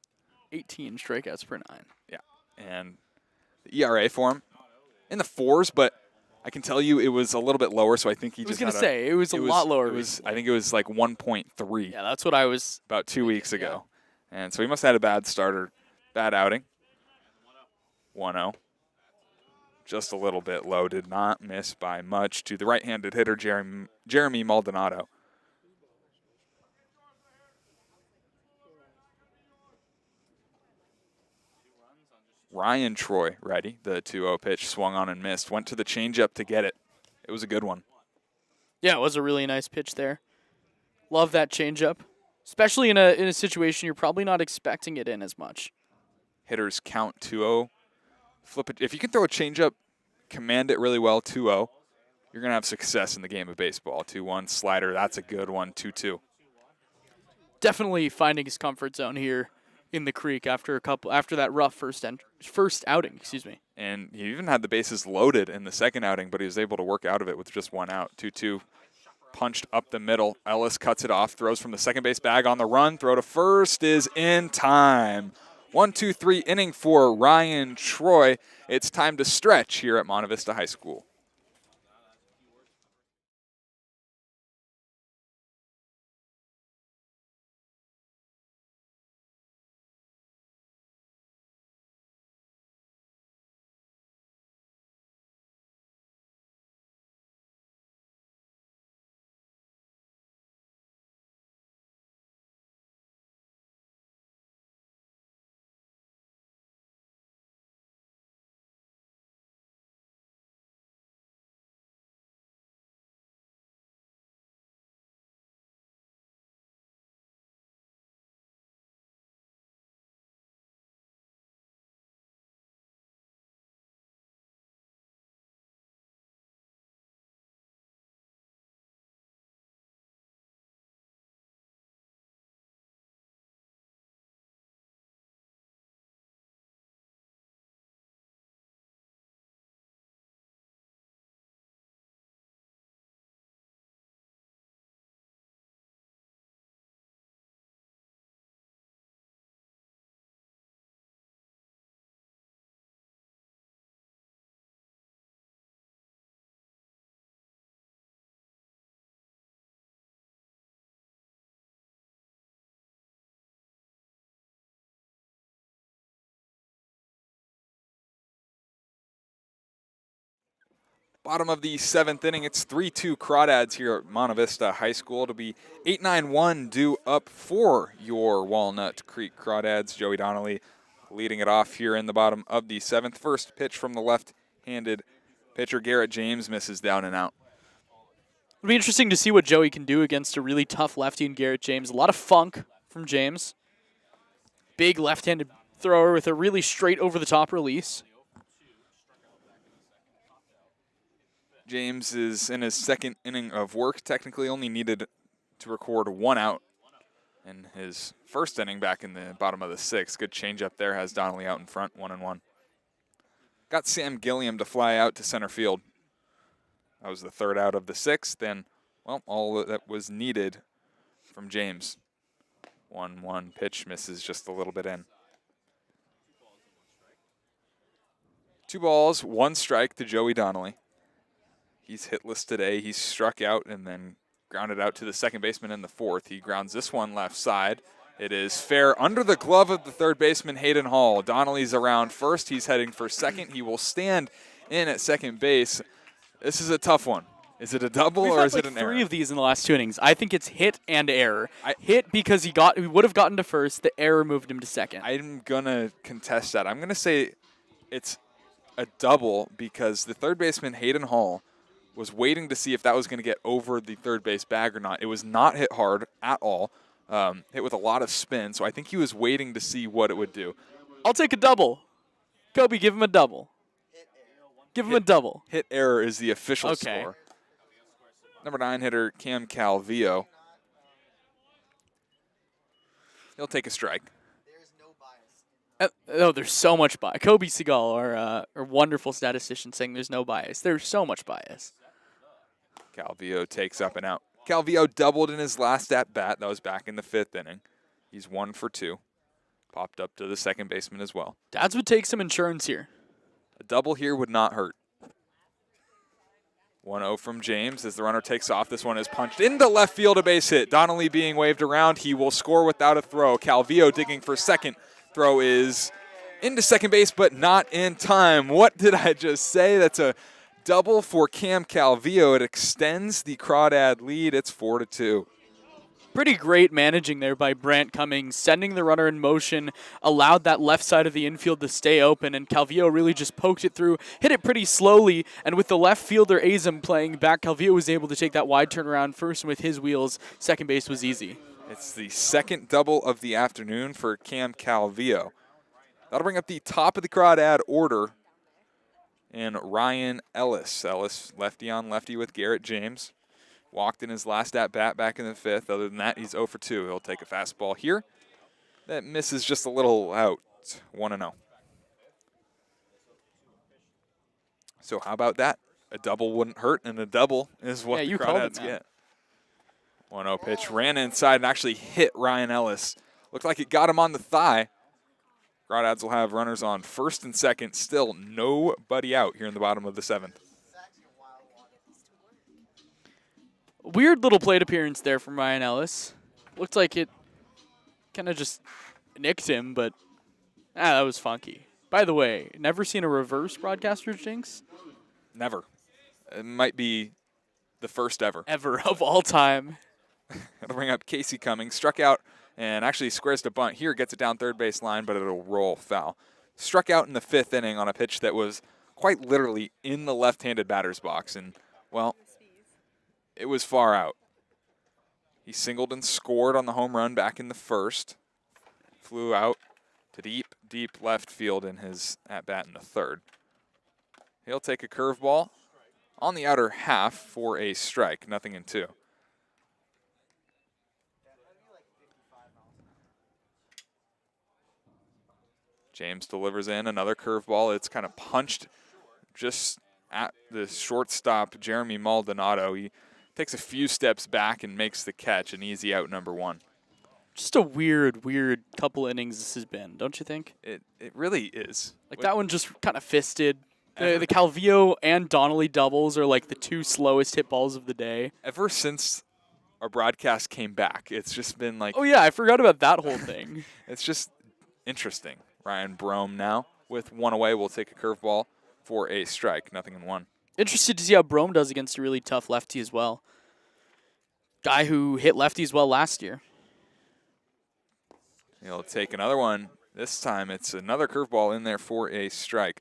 18 strikeouts per 9. Yeah, and the ERA for him in the 4s, but I can tell you it was a little bit lower, so I think he just I was going to say, it was a lot lower. I think it was like 1.3. Yeah, that's what I was. About 2 weeks ago. Yeah. And so he must have had a bad starter, bad outing. 1-0. Just a little bit low, did not miss by much to the right-handed hitter, Jeremy Maldonado. Ryan Troy, ready. The 2-0 pitch swung on and missed. Went to the changeup to get it. It was a good one. Yeah, it was a really nice pitch there. Love that changeup, especially in a situation you're probably not expecting it in as much. Hitters count 2-0. Flip it. If you can throw a changeup, command it really well, 2-0, you're going to have success in the game of baseball. 2-1 slider, that's a good one. 2-2. Definitely finding his comfort zone here in the creek after that rough first outing, excuse me. And he even had the bases loaded in the second outing, but he was able to work out of it with just 1 out. 2-2 punched up the middle. Ellis cuts it off, throws from the second base bag on the run. Throw to first is in time. 1-2-3 inning for Ryan Troy. It's time to stretch here at Monte Vista High School. Bottom of the 7th inning, it's 3-2 Crawdads here at Monte Vista High School. It'll be 8-9-1 due up for your Walnut Creek Crawdads. Joey Donnelly leading it off here in the bottom of the 7th. First pitch from the left-handed pitcher, Garrett James, misses down and out. It'll be interesting to see what Joey can do against a really tough lefty in Garrett James. A lot of funk from James. Big left-handed thrower with a really straight over-the-top release. James is in his second inning of work, technically only needed to record 1 out in his first inning back in the bottom of the 6th. Good changeup there, has Donnelly out in front, 1-1. Got Sam Gilliam to fly out to center field. That was the 3rd out of the 6th, and, well, all that was needed from James. 1-1 pitch, misses just a little bit in. 2 balls, 1 strike to Joey Donnelly. He's hitless today. He's struck out and then grounded out to the second baseman in the 4th. He grounds this one left side. It is fair under the glove of the third baseman, Hayden Hall. Donnelly's around first. He's heading for second. He will stand in at second base. This is a tough one. Is it a double or is it an error? 3 of these in the last 2 innings. I think it's hit and error. Hit because he would have gotten to first. The error moved him to second. I'm going to contest that. I'm going to say it's a double because the third baseman, Hayden Hall, was waiting to see if that was going to get over the third base bag or not. It was not hit hard at all. Hit with a lot of spin, so I think he was waiting to see what it would do. I'll take a double. Kobe, give him a double. Give him a double. Hit error is the official score. Number 9 hitter, Cam Calvillo. He'll take a strike. Oh, there's so much bias. Kobe Seagal, our wonderful statistician, saying there's no bias. There's so much bias. Calvillo takes up and out. Calvillo doubled in his last at-bat. That was back in the 5th inning. He's 1 for 2. Popped up to the second baseman as well. Dads would take some insurance here. A double here would not hurt. 1-0 from James as the runner takes off. This one is punched into left field, a base hit. Donnelly being waved around. He will score without a throw. Calvillo digging for second. Throw is into second base, but not in time. What did I just say? That's a double for Cam Calvillo. It extends the Crawdad lead. It's 4-2. Pretty great managing there by Brant Cummings, sending the runner in motion, allowed that left side of the infield to stay open, and Calvillo really just poked it through, hit it pretty slowly, and with the left fielder Azam playing back, Calvillo was able to take that wide turnaround first, and with his wheels, second base was easy. It's the second double of the afternoon for Cam Calvillo. That'll bring up the top of the Crawdad order and Ryan Ellis. Ellis lefty on lefty with Garrett James. Walked in his last at-bat back in the 5th. Other than that, he's 0 for 2. He'll take a fastball here. That misses just a little out. 1-0. So how about that? A double wouldn't hurt, and a double is what the Crawdads get. 1-0 pitch. Ran inside and actually hit Ryan Ellis. Looked like it got him on the thigh. Crawdads will have runners on first and second. Still nobody out here in the bottom of the 7th. Weird little plate appearance there from Ryan Ellis. Looked like it kind of just nicked him, but that was funky. By the way, never seen a reverse broadcaster's jinx? Never. It might be the first ever. Ever of all time. It'll bring up Casey Cummings. Struck out and actually squares to bunt here. Gets it down third base line, but it'll roll foul. Struck out in the 5th inning on a pitch that was quite literally in the left-handed batter's box. And, well, it was far out. He singled and scored on the home run back in the 1st. Flew out to deep, deep left field in his at-bat in the 3rd. He'll take a curveball on the outer half for a strike, 0-2. James delivers in another curveball. It's kind of punched just at the shortstop, Jeremy Maldonado. He takes a few steps back and makes the catch, an easy out, number 1. Just a weird couple innings this has been, don't you think? It really is. Like that one just kind of fisted. The Calvillo and Donnelly doubles are like the 2 slowest hit balls of the day. Ever since our broadcast came back, it's just been like... Oh, yeah, I forgot about that whole thing. It's just interesting. Ryan Brome now with 1 away will take a curveball for a strike, 0-1. Interested to see how Brome does against a really tough lefty as well. Guy who hit lefties well last year. He'll take another one. This time it's another curveball in there for a strike.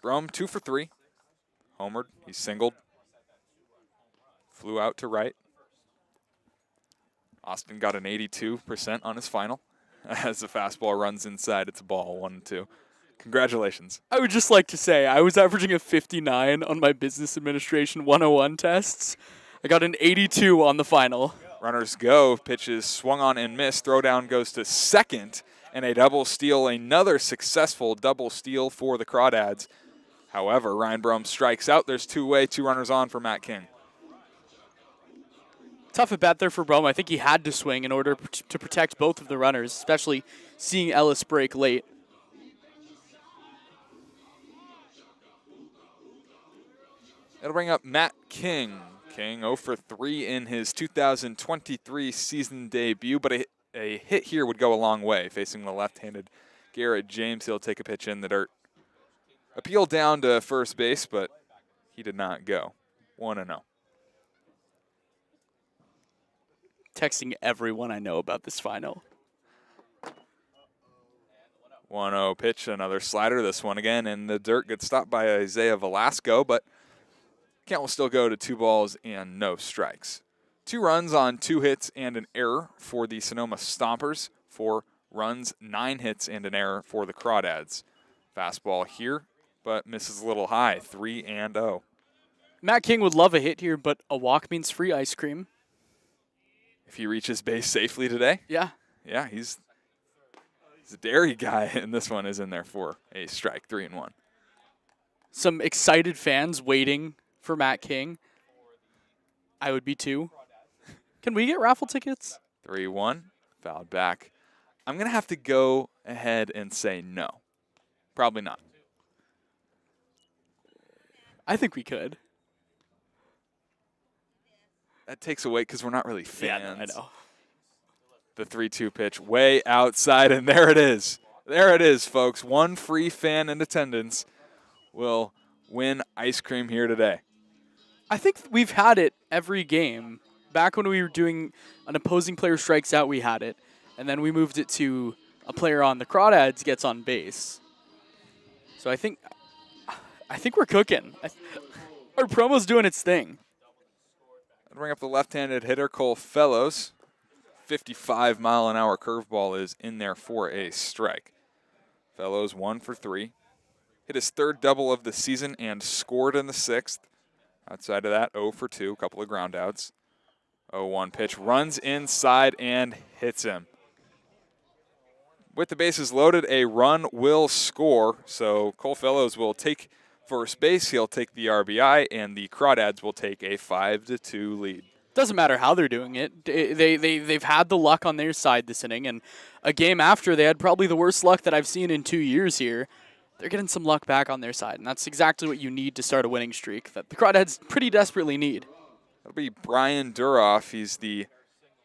Brome 2 for 3. Homered. He singled. Flew out to right. Austin got an 82% on his final. As the fastball runs inside, it's a ball, 1-2. Congratulations. I would just like to say I was averaging a 59 on my business administration 101 tests. I got an 82 on the final. Runners go. Pitches swung on and missed. Throwdown goes to second. And a double steal, another successful double steal for the Crawdads. However, Ryan Brome strikes out. There's two-way, 2 runners on for Matt King. Tough at bat there for Brome. I think he had to swing in order to protect both of the runners, especially seeing Ellis break late. It'll bring up Matt King. King 0 for 3 in his 2023 season debut, but a hit here would go a long way. Facing the left-handed Garrett James, he'll take a pitch in the dirt. Appeal down to first base, but he did not go. 1-0. Texting everyone I know about this final. 1-0 pitch, another slider. This one again in the dirt. Good stop by Isaiah Velasco, but count will still go to 2 balls and no strikes. 2 runs on 2 hits and an error for the Sonoma Stompers. 4 runs, 9 hits and an error for the Crawdads. Fastball here, but misses a little high, 3-0. Matt King would love a hit here, but a walk means free ice cream. If he reaches base safely today, Yeah. yeah, he's a dairy guy, and this one is in there for a strike, 3-1. Some excited fans waiting for Matt King. I would be too. Can we get raffle tickets? 3-1, fouled back. I'm going to have to go ahead and say no. Probably not. I think we could. That takes away because we're not really fans. Yeah, I know. The 3-2 pitch way outside, and there it is. There it is, folks. 1 free fan in attendance will win ice cream here today. I think we've had it every game. Back when we were doing an opposing player strikes out, we had it. And then we moved it to a player on the Crawdads gets on base. So I think we're cooking. Our promo's doing its thing. I'll bring up the left-handed hitter, Cole Fellows. 55-mile-an-hour curveball is in there for a strike. Fellows 1 for 3. Hit his 3rd double of the season and scored in the 6th. Outside of that, 0 for 2, a couple of ground outs. 0-1 pitch, runs inside and hits him. With the bases loaded, a run will score. So Cole Fellows will take first base. He'll take the RBI, and the Crawdads will take a 5-2 lead. Doesn't matter how they're doing it. They've had the luck on their side this inning, and a game after they had probably the worst luck that I've seen in 2 years here. They're getting some luck back on their side, and that's exactly what you need to start a winning streak that the Crawdads pretty desperately need. That'll be Brian Duroff. He's the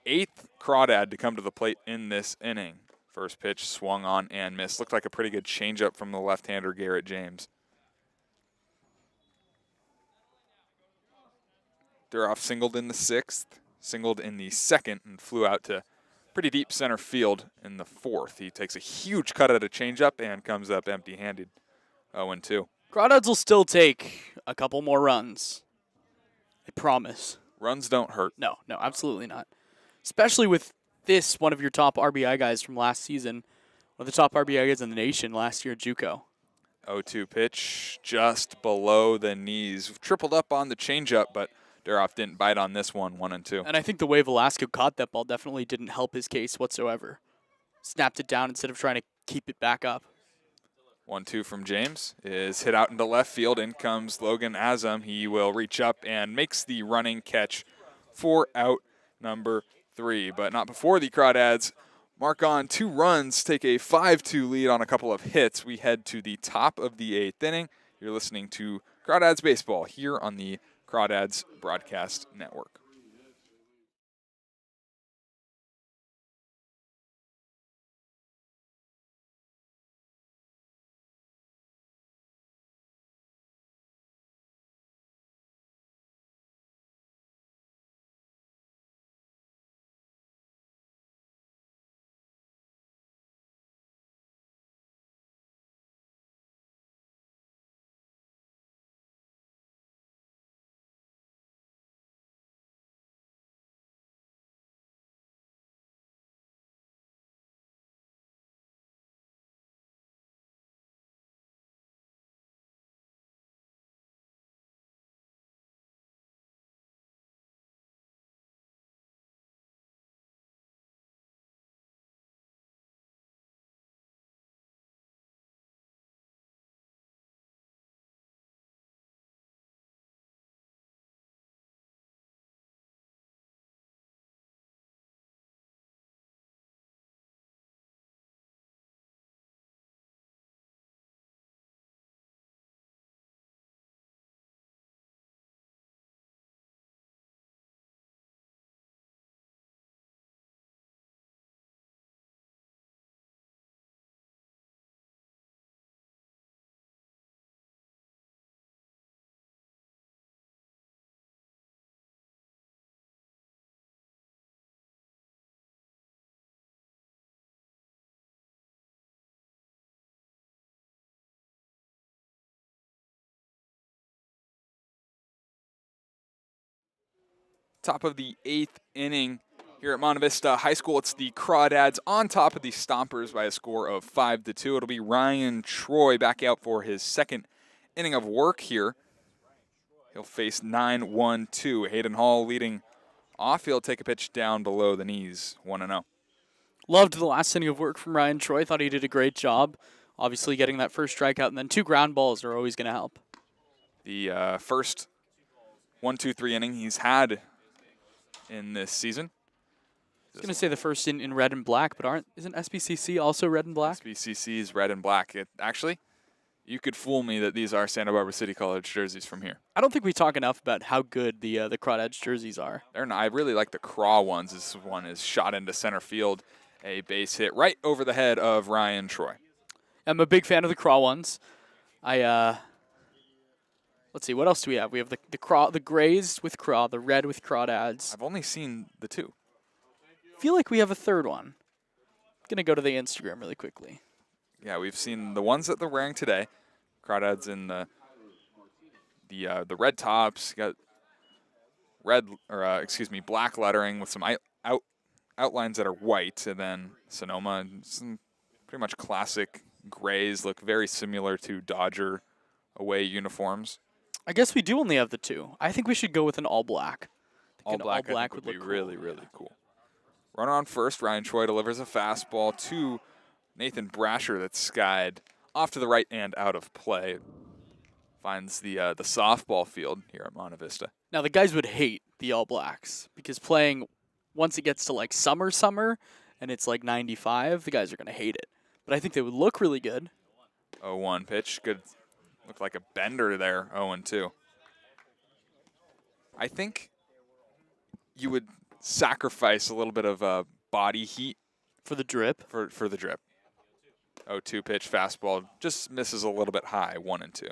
8th Crawdad to come to the plate in this inning. First pitch swung on and missed. Looked like a pretty good changeup from the left-hander Garrett James. Duroff singled in the 6th, singled in the 2nd, and flew out to pretty deep center field in the 4th. He takes a huge cut at a changeup and comes up empty-handed. 0-2. Crawdads will still take a couple more runs. I promise. Runs don't hurt. No, absolutely not. Especially with this, one of your top RBI guys from last season, one of the top RBI guys in the nation last year at JUCO. 0-2 pitch just below the knees. Tripled up on the changeup, but Duroff didn't bite on this one, 1-2. And I think the way Velasco caught that ball definitely didn't help his case whatsoever. Snapped it down instead of trying to keep it back up. 1-2 from James is hit out into left field. In comes Logan Azam. He will reach up and makes the running catch for out number 3. But not before the Crawdads mark on 2 runs, take a 5-2 lead on a couple of hits. We head to the top of the 8th inning. You're listening to Crawdads Baseball here on the Crawdads Broadcast Network. Top of the 8th inning here at Monte Vista High School. It's the Crawdads on top of the Stompers by a score of 5-2. It'll be Ryan Troy back out for his second inning of work here. He'll face 9-1-2. Hayden Hall leading off. He'll take a pitch down below the knees, 1-0. Loved the last inning of work from Ryan Troy. Thought he did a great job. Obviously, getting that first strikeout and then 2 ground balls are always going to help. The first 1-2-3 inning he's had in this season. I was going to say the first in red and black, but isn't SBCC also red and black? SBCC is red and black. Actually, you could fool me that these are Santa Barbara City College jerseys from here. I don't think we talk enough about how good the Crawdads jerseys are. I really like the Craw ones. This one is shot into center field. A base hit right over the head of Ryan Troy. I'm a big fan of the Craw ones. Let's see, what else do we have? We have the grays with Craw, the red with Crawdads. I've only seen the 2. I feel like we have a third one. I'm going to go to the Instagram really quickly. Yeah, we've seen the ones that they're wearing today. Crawdads in the red tops. Got black lettering with some outlines that are white, and then Sonoma and some pretty much classic grays look very similar to Dodger away uniforms. I guess we do only have the 2. I think we should go with an all black. All black would be really, really cool. Runner on first, Ryan Troy delivers a fastball to Nathan Brasher that's skied off to the right and out of play. Finds the softball field here at Monte Vista. Now, the guys would hate the All Blacks because playing once it gets to like summer, and it's like 95, the guys are going to hate it. But I think they would look really good. 0-1 pitch. Good. Looked like a bender there, 0-2. I think you would sacrifice a little bit of body heat. For the drip? For the drip. 0-2 pitch, fastball. Just misses a little bit high, 1-2.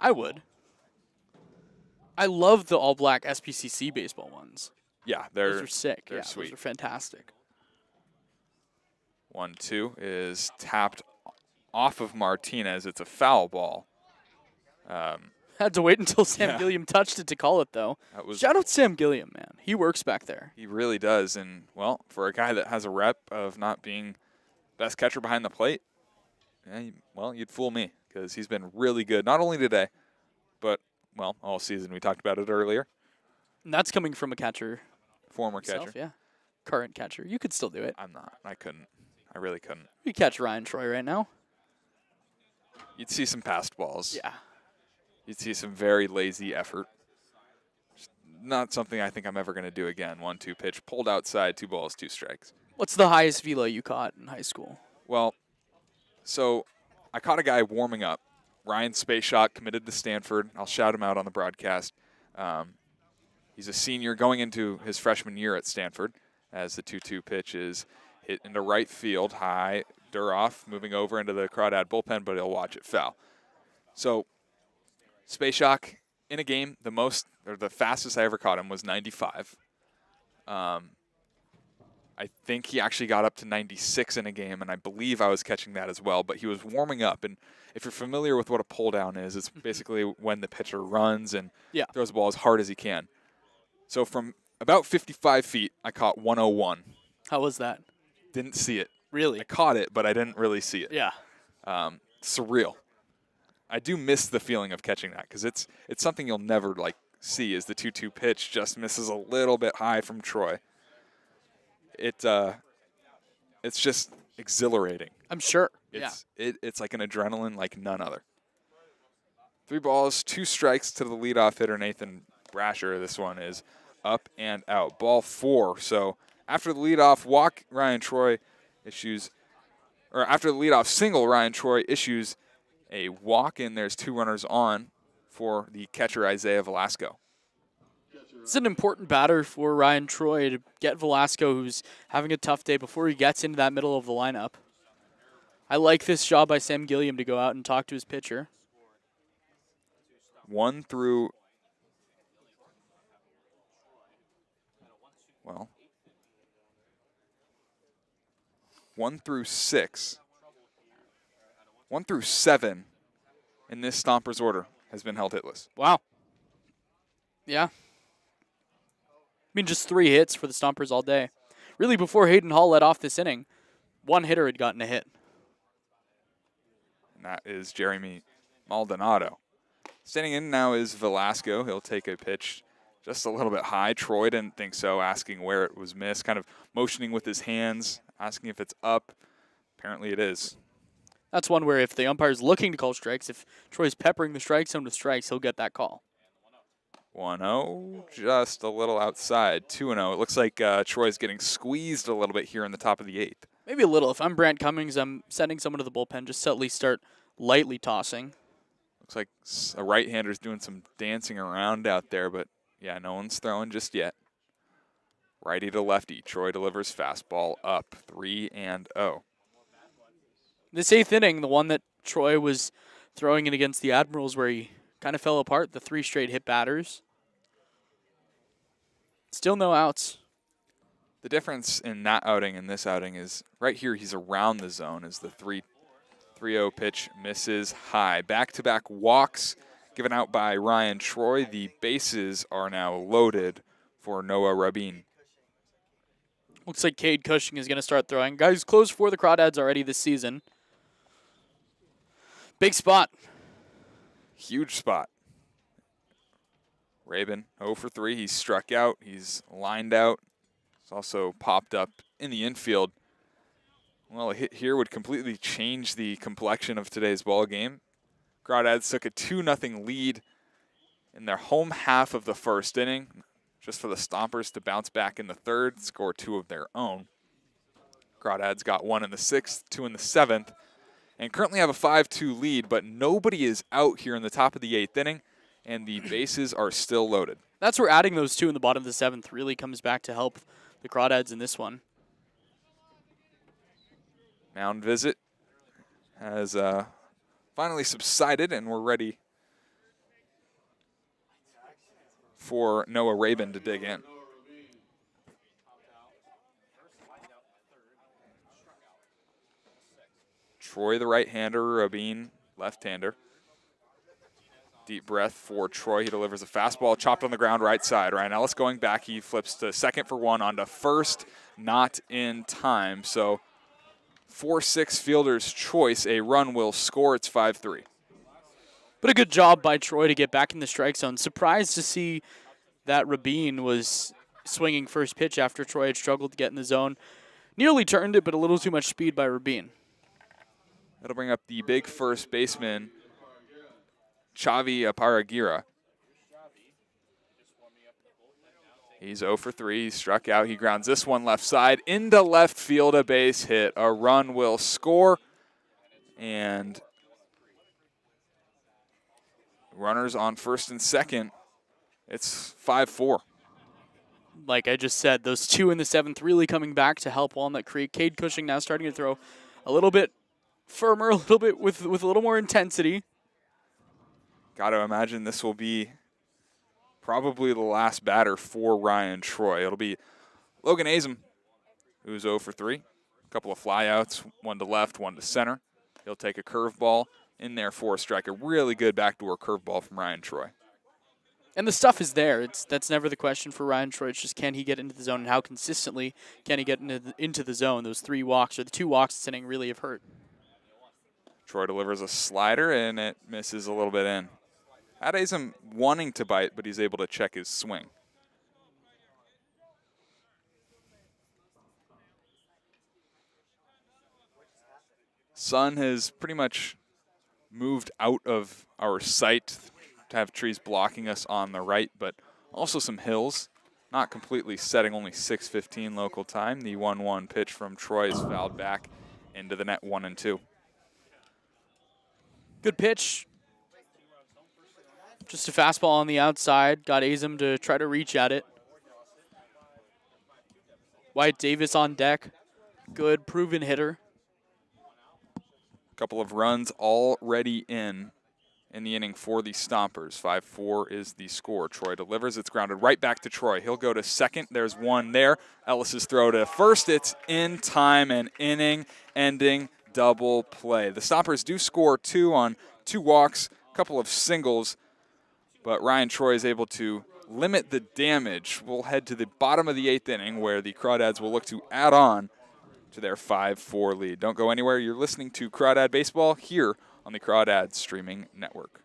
I would. I love the all-black SPCC baseball ones. Yeah, those are sick. They're sweet. Those are fantastic. 1-2 is tapped off of Martinez. It's a foul ball. Had to wait until Sam Gilliam touched it to call it, though. Shout out Sam Gilliam, man. He works back there. He really does. And, well, for a guy that has a rep of not being best catcher behind the plate, you'd fool me because he's been really good, not only today, but, well, all season. We talked about it earlier. And that's coming from a catcher. Former himself, catcher. Yeah. Current catcher. You could still do it. I'm not. I couldn't. I really couldn't. You catch Ryan Troy right now. You'd see some passed balls. Yeah. You'd see some very lazy effort. Just not something I think I'm ever going to do again. 1-2 pitch, pulled outside, 2 balls, 2 strikes. What's the highest velo you caught in high school? Well, so I caught a guy warming up. Ryan Spaceshot, committed to Stanford. I'll shout him out on the broadcast. He's a senior going into his freshman year at Stanford as the 2-2 pitch is hit into right field, high. Duroff moving over into the Crawdad bullpen, but he'll watch it foul. So Spaceshot in a game, the fastest I ever caught him was 95. I think he actually got up to 96 in a game, and I believe I was catching that as well. But he was warming up, and if you're familiar with what a pull down is, it's basically when the pitcher runs and throws the ball as hard as he can. So from about 55 feet, I caught 101. How was that? Didn't see it. Really? I caught it, but I didn't really see it. Yeah. Surreal. I do miss the feeling of catching that because it's something you'll never see. Is the 2-2 pitch just misses a little bit high from Troy. It's just exhilarating. I'm sure. It's like an adrenaline like none other. 3 balls, 2 strikes to the leadoff hitter Nathan Brasher. This one is up and out. Ball 4. So after the leadoff walk, after the leadoff single, Ryan Troy issues a walk, and there's 2 runners on for the catcher Isaiah Velasco. It's an important batter for Ryan Troy to get Velasco, who's having a tough day, before he gets into that middle of the lineup. I like this job by Sam Gilliam to go out and talk to his pitcher. 1 through 6. 1 through 7 in this Stompers order has been held hitless. Wow. Yeah. mean, just 3 hits for the Stompers all day. Really, before Hayden Hall led off this inning, 1 hitter had gotten a hit. And that is Jeremy Maldonado. Standing in now is Velasco. He'll take a pitch just a little bit high. Troy didn't think so, asking where it was missed, kind of motioning with his hands, asking if it's up. Apparently it is. That's one where if the umpire's looking to call strikes, if Troy's peppering the strike zone with strikes, he'll get that call. 1-0, just a little outside. 2-0. It looks like Troy's getting squeezed a little bit here in the top of the 8th. Maybe a little. If I'm Brant Cummings, I'm sending someone to the bullpen just to at least start lightly tossing. Looks like a right-hander's doing some dancing around out there, but yeah, no one's throwing just yet. Righty to lefty. Troy delivers fastball up. 3-0. This 8th inning, the one that Troy was throwing it against the Admirals where he kind of fell apart, the 3 straight hit batters. Still no outs. The difference in that outing and this outing is right here he's around the zone as the 3-0 pitch misses high. Back-to-back walks given out by Ryan Troy. The bases are now loaded for Noah Rabin. Looks like Cade Cushing is going to start throwing. Guys close for the Crawdads already this season. Big spot. Huge spot. Rabin 0 for 3. He's struck out. He's lined out. He's also popped up in the infield. Well, a hit here would completely change the complexion of today's ball game. Crawdads took a 2-0 lead in their home half of the first inning, just for the Stompers to bounce back in the third, score 2 of their own. Crawdads got 1 in the 6th, 2 in the 7th, and currently have a 5-2 lead, but nobody is out here in the top of the 8th inning, and the bases are still loaded. That's where adding those 2 in the bottom of the 7th really comes back to help the Crawdads in this one. Mound visit has finally subsided, and we're ready for Noah Rabin to dig in. Troy, the right-hander, Rabin, left-hander. Deep breath for Troy. He delivers a fastball chopped on the ground right side. Ryan Ellis going back. He flips to second for 1 onto first. Not in time. So 4-6 fielder's choice. A run will score. It's 5-3. But a good job by Troy to get back in the strike zone. Surprised to see that Rabin was swinging first pitch after Troy had struggled to get in the zone. Nearly turned it, but a little too much speed by Rabin. That'll bring up the big first baseman, Chavi Aparagira. He's 0 for 3. He struck out. He grounds this one left side into left field, a base hit. A run will score. And runners on first and second. It's 5-4. Like I just said, those 2 in the 7th really coming back to help Walnut Creek. Cade Cushing now starting to throw a little bit firmer, a little bit with a little more intensity. Got to imagine this will be probably the last batter for Ryan Troy. It'll be Logan Azum, who's 0 for 3. A couple of flyouts, 1 to left, 1 to center. He'll take a curveball in there for a strike. A really good backdoor curveball from Ryan Troy. And the stuff is there. That's never the question for Ryan Troy. It's just can he get into the zone and how consistently can he get into the zone. Those 3 walks or the 2 walks this inning really have hurt. Troy delivers a slider, and it misses a little bit in. Had Azum wanting to bite, but he's able to check his swing. Sun has pretty much moved out of our sight to have trees blocking us on the right, but also some hills. Not completely setting, only 6:15 local time. The 1-1 pitch from Troy is fouled back into the net, 1-2. Good pitch. Just a fastball on the outside. Got Azum to try to reach at it. Wyatt Davis on deck. Good, proven hitter. A couple of runs already in the inning for the Stompers. 5-4 is the score. Troy delivers. It's grounded right back to Troy. He'll go to second. There's one there. Ellis's throw to first. It's in time, and inning-ending double play. The Stompers do score 2 on 2 walks, a couple of singles, but Ryan Troy is able to limit the damage, we'll head to the bottom of the 8th inning where the Crawdads will look to add on to their 5-4 lead. Don't go anywhere. You're listening to Crawdad Baseball here on the Crawdads Streaming Network.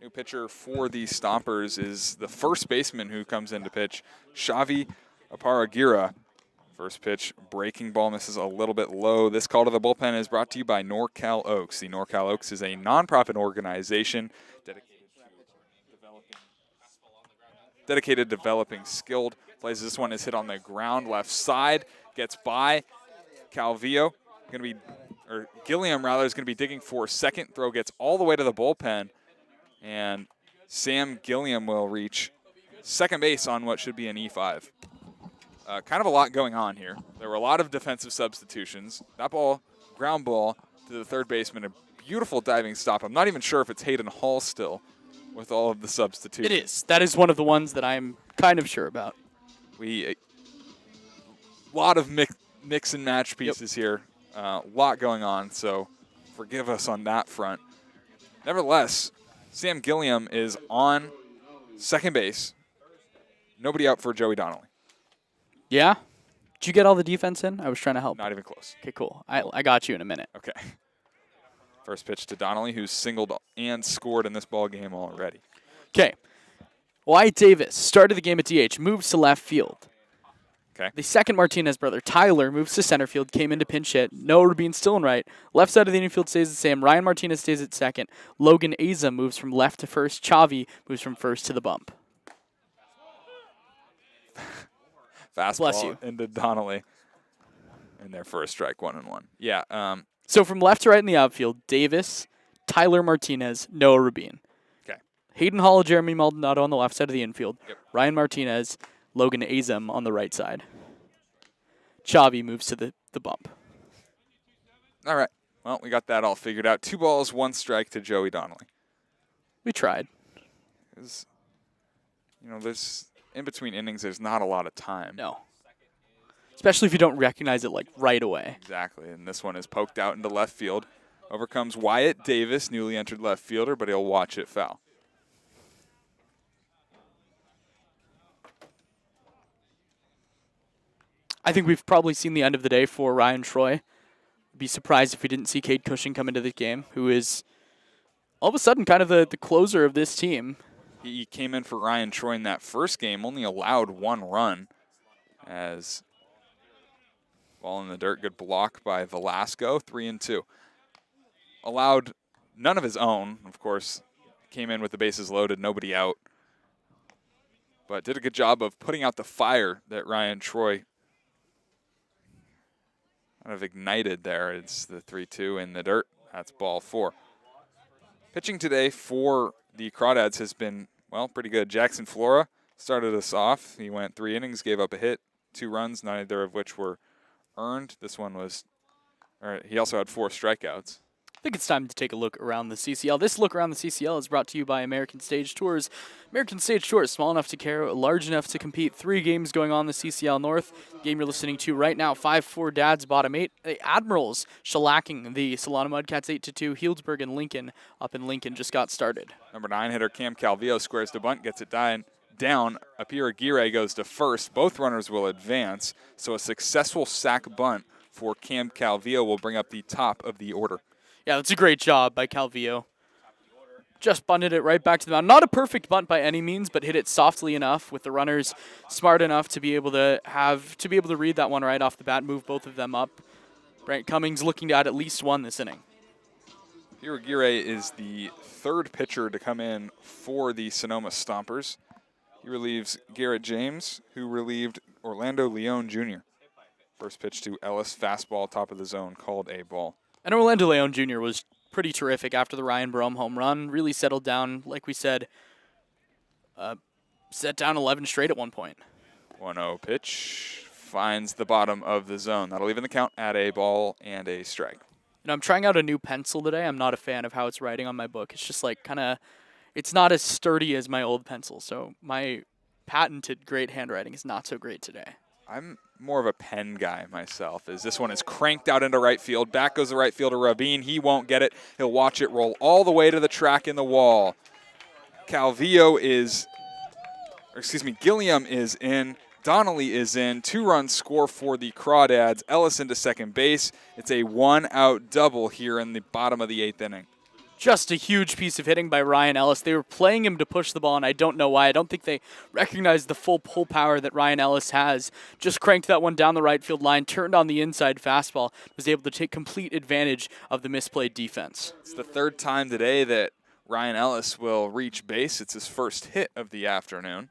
New pitcher for the Stompers is the first baseman who comes in to pitch, Xavi Aparagira. First pitch, breaking ball misses a little bit low. This call to the bullpen is brought to you by NorCal Oaks. The NorCal Oaks is a nonprofit organization dedicated to developing skilled players. This one is hit on the ground, left side, gets by. Gilliam rather is going to be digging for second. Throw gets all the way to the bullpen. And Sam Gilliam will reach second base on what should be an E5. Kind of a lot going on here. There were a lot of defensive substitutions. That ball, ground ball to the third baseman, a beautiful diving stop. I'm not even sure if it's Hayden Hall still with all of the substitutions. It is. That is one of the ones that I'm kind of sure about. A lot of mix and match pieces here. A lot going on, so forgive us on that front. Nevertheless, Sam Gilliam is on second base. Nobody out for Joey Donnelly. Yeah? Did you get all the defense in? I was trying to help. Not even close. Okay, cool. I got you in a minute. Okay. First pitch to Donnelly, who's singled and scored in this ball game already. Okay. Wyatt Davis started the game at DH, moves to left field. Okay. The second Martinez brother, Tyler, moves to center field, came into pinch hit. Noah Rabin still in right. Left side of the infield stays the same. Ryan Martinez stays at second. Logan Aza moves from left to first. Xavi moves from first to the bump. Fastball into Donnelly. And there for a strike, 1-1. Yeah. So from left to right in the outfield, Davis, Tyler Martinez, Noah Rabin. Okay. Hayden Hall, Jeremy Maldonado on the left side of the infield. Yep. Ryan Martinez, Logan Azam on the right side. Xavi moves to the bump. All right. Well, we got that all figured out. 2 balls, 1 strike to Joey Donnelly. We tried. There's in between innings, there's not a lot of time. No. Especially if you don't recognize it like right away. Exactly. And this one is poked out into left field. Overcomes Wyatt Davis, newly entered left fielder, but he'll watch it foul. I think we've probably seen the end of the day for Ryan Troy. Be surprised if we didn't see Cade Cushing come into the game, who is all of a sudden kind of the closer of this team. He came in for Ryan Troy in that first game, only allowed 1 run as ball in the dirt. Good block by Velasco, 3-2. Allowed none of his own, of course. Came in with the bases loaded, nobody out. But did a good job of putting out the fire that Ryan Troy kind of ignited there. It's the 3-2 in the dirt. That's ball 4. Pitching today for the Crawdads has been, well, pretty good. Jackson Flora started us off. He went 3 innings, gave up a hit, 2 runs, neither of which were earned. This one was, he also had 4 strikeouts. I think it's time to take a look around the CCL. This look around the CCL is brought to you by American Stage Tours. American Stage Tours, small enough to care, large enough to compete. 3 games going on in the CCL North. Game you're listening to right now, 5-4 Dads, bottom 8. The Admirals shellacking the Solana Mudcats 8-2. Healdsburg and Lincoln up in Lincoln just got started. Number 9 hitter Cam Calvillo squares to bunt, gets it down. Apira Aguirre goes to first. Both runners will advance, so a successful sac bunt for Cam Calvillo will bring up the top of the order. Yeah, that's a great job by Calvillo. Just bunted it right back to the mound. Not a perfect bunt by any means, but hit it softly enough with the runners smart enough to be able to read that one right off the bat, move both of them up. Brent Cummings looking to add at least 1 this inning. Apira Aguirre is the 3rd pitcher to come in for the Sonoma Stompers. He relieves Garrett James, who relieved Orlando Leon Jr. First pitch to Ellis, fastball, top of the zone, called a ball. And Orlando Leon Jr. was pretty terrific after the Ryan Brome home run. Really settled down, like we said, set down 11 straight at one point. 1-0 pitch finds the bottom of the zone. That'll even the count at a ball and a strike. You know, I'm trying out a new pencil today. I'm not a fan of how it's writing on my book. It's just like it's not as sturdy as my old pencil. So my patented great handwriting is not so great today. I'm more of a pen guy myself, as this one is cranked out into right field. Back goes the right fielder, Rabin. He won't get it. He'll watch it roll all the way to the track in the wall. Gilliam is in. Donnelly is in. 2-run score for the Crawdads. Ellis into second base. It's a 1-out double here in the bottom of the 8th inning. Just a huge piece of hitting by Ryan Ellis. They were playing him to push the ball, and I don't know why. I don't think they recognized the full pull power that Ryan Ellis has. Just cranked that one down the right field line, turned on the inside fastball, was able to take complete advantage of the misplayed defense. It's the 3rd time today that Ryan Ellis will reach base. It's his first hit of the afternoon.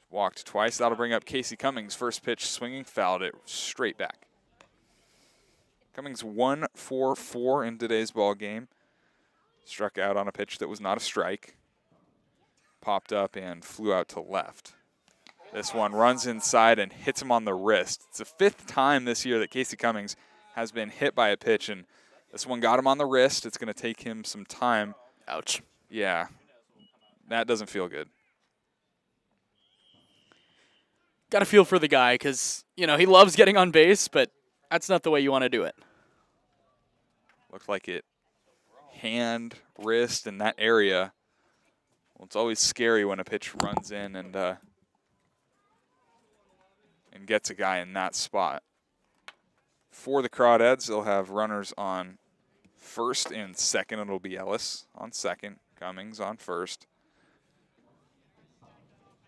Walked twice. That'll bring up Casey Cummings. First pitch swinging, fouled it straight back. Cummings 1-for-4 in today's ball game. Struck out on a pitch that was not a strike. Popped up and flew out to left. This one runs inside and hits him on the wrist. It's the 5th time this year that Casey Cummings has been hit by a pitch, and this one got him on the wrist. It's going to take him some time. Ouch. Yeah, that doesn't feel good. Got to feel for the guy because, he loves getting on base, but that's not the way you want to do it. Looked like it. Hand, wrist, and that area. Well, it's always scary when a pitch runs in and gets a guy in that spot. For the Crawdads, they'll have runners on first and second. It'll be Ellis on second, Cummings on first.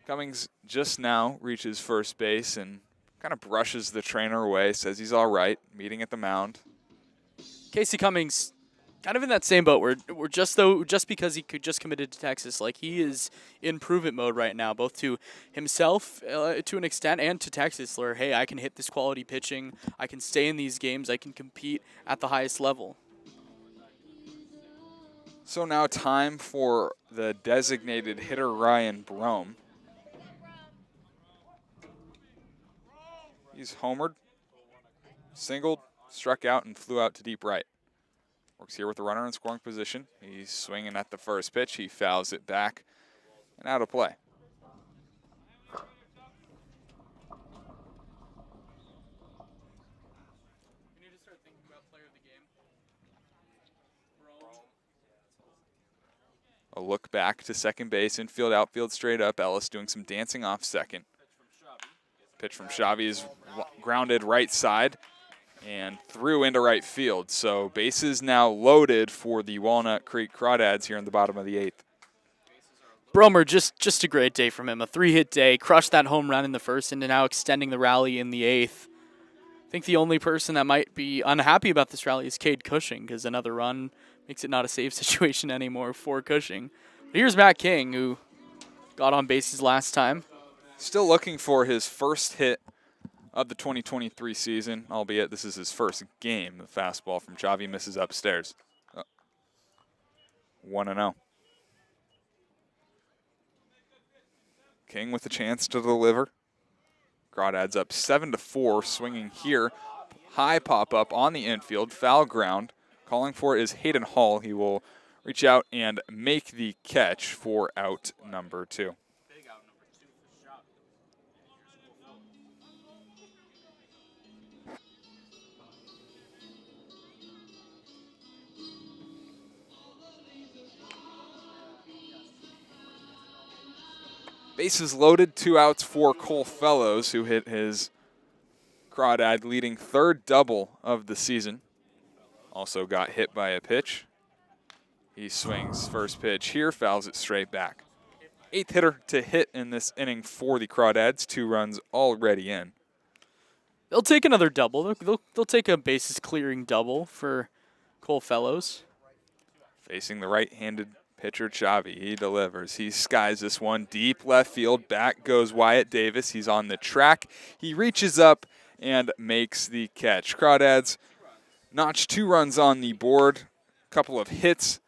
Cummings just now reaches first base and kind of brushes the trainer away, says he's all right, meeting at the mound. Casey Cummings, kind of in that same boat. We're just because he just committed to Texas, like he is in prove-it mode right now, both to himself to an extent and to Texas, where, hey, I can hit this quality pitching, I can stay in these games, I can compete at the highest level. So now time for the designated hitter, Ryan Brome. He's homered, singled, struck out, and flew out to deep right. Works here with the runner in scoring position. He's swinging at the first pitch. He fouls it back and out of play. We need to start thinking about player of the game. A look back to second base, infield, outfield, straight up. Ellis doing some dancing off second. Pitch from Xavi is grounded right side and through into right field. So bases now loaded for the Walnut Creek Crawdads here in the bottom of the 8th. Bromer, just a great day from him. A 3-hit day, crushed that home run in the first and now extending the rally in the 8th. I think the only person that might be unhappy about this rally is Cade Cushing, because another run makes it not a save situation anymore for Cushing. But here's Matt King, who got on bases last time. Still looking for his first hit of the 2023 season, albeit this is his first game. The fastball from Chavi misses upstairs. 1-0. King with a chance to deliver. Crawdads up 7-4, swinging here. High pop-up on the infield, foul ground. Calling for it is Hayden Hall. He will reach out and make the catch for out number 2. Bases loaded, 2 outs for Cole Fellows, who hit his Crawdad leading third double of the season. Also got hit by a pitch. He swings first pitch here, fouls it straight back. 8th hitter to hit in this inning for the Crawdads, 2 runs already in. They'll take another double. They'll take a bases clearing double for Cole Fellows. Facing the right-handed pitcher Chavi, he delivers. He skies this one deep left field. Back goes Wyatt Davis. He's on the track. He reaches up and makes the catch. Crawdads notch 2 runs on the board, couple of hits,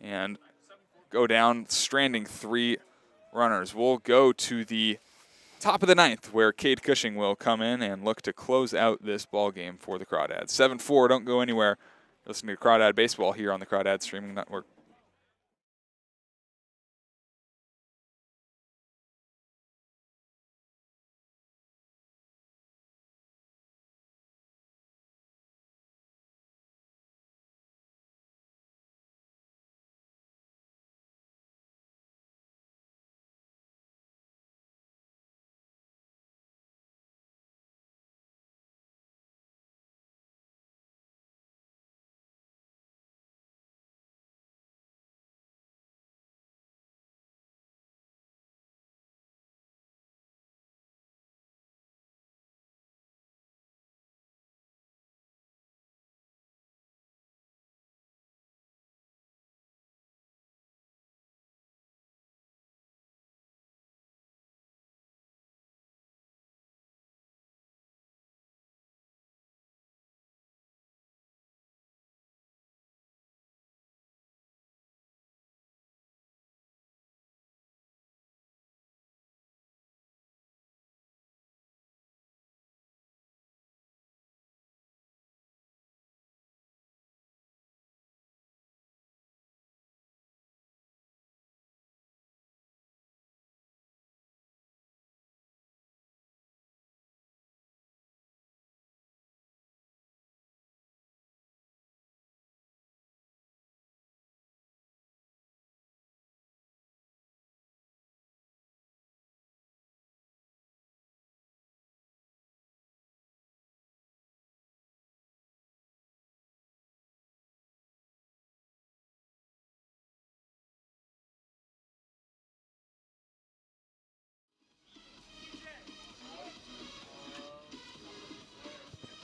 and go down, stranding 3 runners. We'll go to the top of the 9th, where Cade Cushing will come in and look to close out this ball game for the Crawdads. 7-4, don't go anywhere. Listen to Crawdad Baseball here on the Crawdad Streaming Network.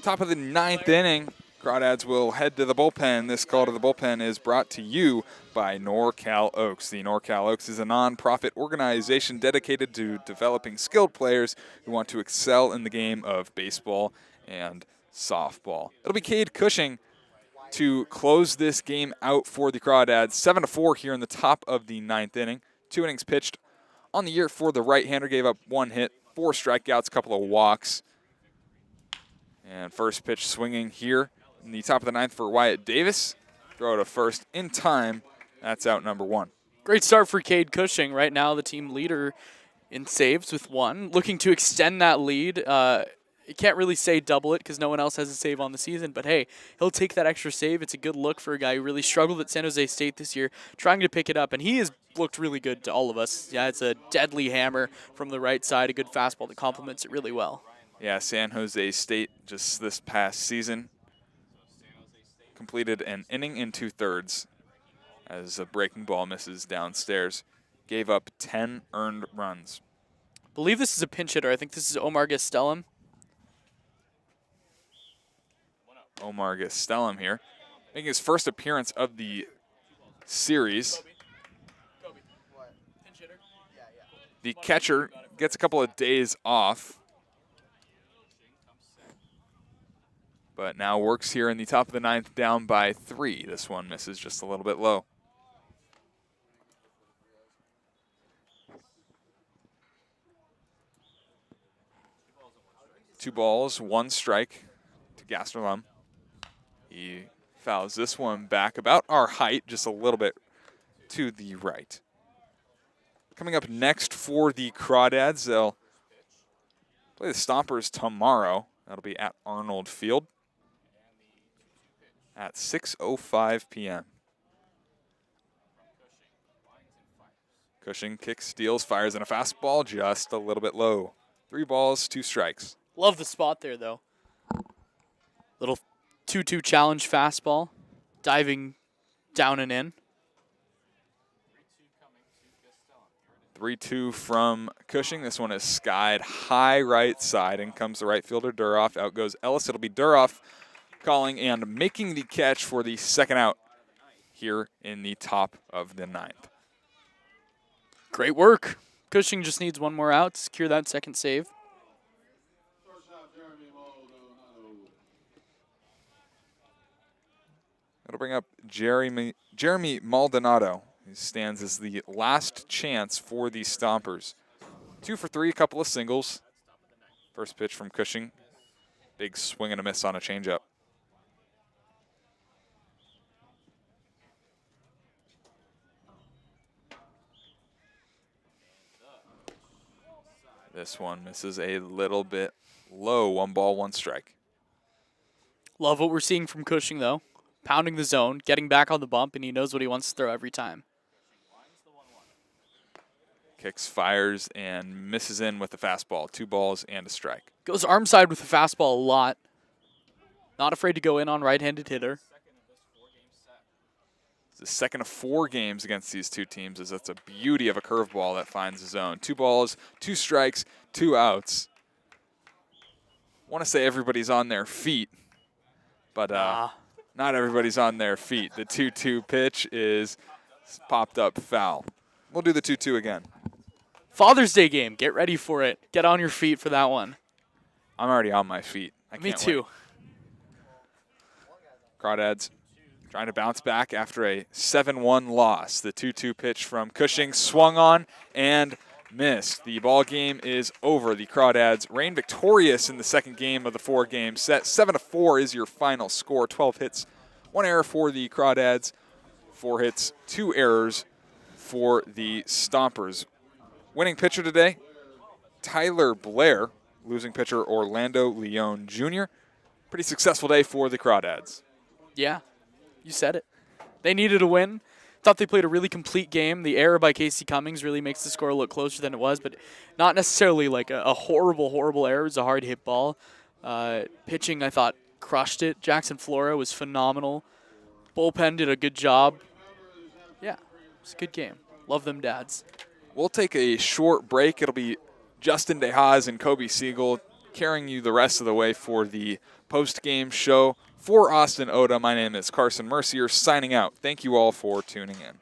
Top of the 9th inning, Crawdads will head to the bullpen. This call to the bullpen is brought to you by NorCal Oaks. The NorCal Oaks is a nonprofit organization dedicated to developing skilled players who want to excel in the game of baseball and softball. It'll be Cade Cushing to close this game out for the Crawdads. 7-4 here in the top of the 9th inning. 2 innings pitched on the year for the right-hander. Gave up 1 hit, 4 strikeouts, a couple of walks. And first pitch swinging here in the top of the 9th for Wyatt Davis. Throw to first in time. That's out number 1. Great start for Cade Cushing. Right now the team leader in saves with 1. Looking to extend that lead. You can't really say double it because no one else has a save on the season. But, hey, he'll take that extra save. It's a good look for a guy who really struggled at San Jose State this year, trying to pick it up. And he has looked really good to all of us. Yeah, it's a deadly hammer from the right side, a good fastball that complements it really well. Yeah, San Jose State just this past season completed an inning in 2/3 as a breaking ball misses downstairs. Gave up 10 earned runs. I believe this is a pinch hitter. I think this is Omar Gastelum. Omar Gastelum here, making his first appearance of the series. The catcher gets a couple of days off. but now works here in the top of the ninth, down by 3. This one misses just a little bit low. Two balls, 1 strike to Gastelum. He fouls this one back about our height, just a little bit to the right. Coming up next for the Crawdads, they'll play the Stompers tomorrow. That'll be at Arnold Field at 6:05 p.m. Cushing kicks, steals, fires in a fastball, just a little bit low. 3 balls, 2 strikes. Love the spot there, though. Little 2-2 challenge fastball, diving down and in. 3-2 from Cushing. This one is skied high right side, and comes the right fielder Duroff. Out goes Ellis. It'll be Duroff calling and making the catch for the second out here in the top of the ninth. Great work. Cushing just needs one more out to secure that second save. It'll bring up Jeremy Maldonado. He stands as the last chance for the Stompers. 2 for 3, a couple of singles. First pitch from Cushing. Big swing and a miss on a changeup. This one misses a little bit low. 1 ball, 1 strike. Love what we're seeing from Cushing, though. Pounding the zone, getting back on the bump, and he knows what he wants to throw every time. Kicks, fires, and misses in with the fastball. 2 balls and a strike. Goes arm side with the fastball a lot. Not afraid to go in on right-handed hitter. It's the second of 4 games against these two teams, as that's a beauty of a curveball that finds the zone. 2 balls, 2 strikes, 2 outs. Want to say everybody's on their feet, but not everybody's on their feet. The 2-2 pitch is popped up foul. We'll do the 2-2 again. Father's Day game. Get ready for it. Get on your feet for that one. I'm already on my feet. Me too. Wait. Crawdads trying to bounce back after a 7-1 loss. The 2-2 pitch from Cushing swung on and missed. The ball game is over. The Crawdads reign victorious in the second game of the 4-game set. 7-4 is your final score. 12 hits, 1 error for the Crawdads. 4 hits, 2 errors for the Stompers. Winning pitcher today, Tyler Blair. Losing pitcher, Orlando Leone Jr. Pretty successful day for the Crawdads. Yeah, you said it. They needed a win. Thought they played a really complete game. The error by Casey Cummings really makes the score look closer than it was, but not necessarily like a horrible, horrible error. It was a hard hit ball. Pitching, I thought, crushed it. Jackson Flora was phenomenal. Bullpen did a good job. Yeah, it was a good game. Love them dads. We'll take a short break. It'll be Justin DeHaas and Kobe Siegel carrying you the rest of the way for the post-game show. For Austin Oda, my name is Carson Mercier, signing out. Thank you all for tuning in.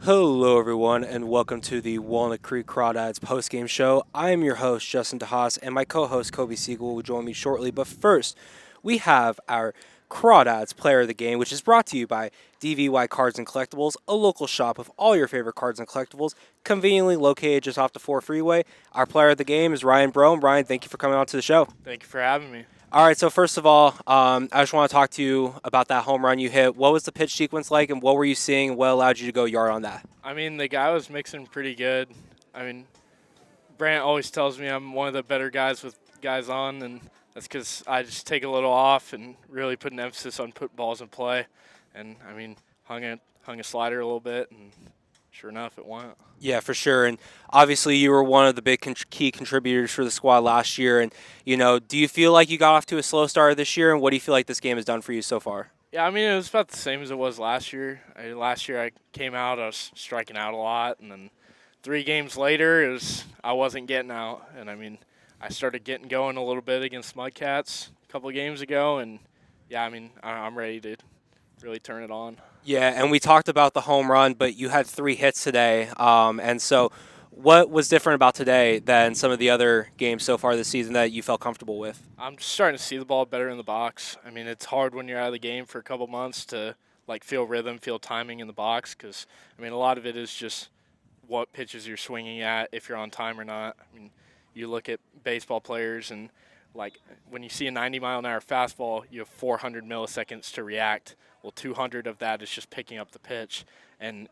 Hello, everyone, and welcome to the Walnut Creek Crawdads postgame show. I am your host, Justin DeHaas, and my co-host, Kobe Siegel, will join me shortly. But first, we have our Crawdads Player of the Game, which is brought to you by DVY Cards and Collectibles, a local shop of all your favorite cards and collectibles, conveniently located just off the 4 freeway. Our Player of the Game is Ryan Brome. Ryan, thank you for coming on to the show. Thank you for having me. All right, so first of all, I just want to talk to you about that home run you hit. What was the pitch sequence like, and what were you seeing? What allowed you to go yard on that? I mean, the guy was mixing pretty good. I mean, Brant always tells me I'm one of the better guys with guys on, and that's because I just take a little off and really put an emphasis on putting balls in play. And, I mean, hung a slider a little bit, and sure enough, it went. Yeah, for sure. And obviously you were one of the big key contributors for the squad last year. And, do you feel like you got off to a slow start this year? And what do you feel like this game has done for you so far? Yeah, I mean, it was about the same as it was last year. Last year I came out, I was striking out a lot. And then 3 games later, I wasn't getting out. And, I mean, I started getting going a little bit against Mudcats a couple of games ago. And, yeah, I mean, I'm ready to really turn it on. Yeah, and we talked about the home run, but you had 3 hits today. And so what was different about today than some of the other games so far this season that you felt comfortable with? I'm just starting to see the ball better in the box. I mean, it's hard when you're out of the game for a couple months to, feel rhythm, feel timing in the box because, I mean, a lot of it is just what pitches you're swinging at, if you're on time or not. I mean, you look at baseball players and, when you see a 90-mile-an-hour fastball, you have 400 milliseconds to react. Well, 200 of that is just picking up the pitch. And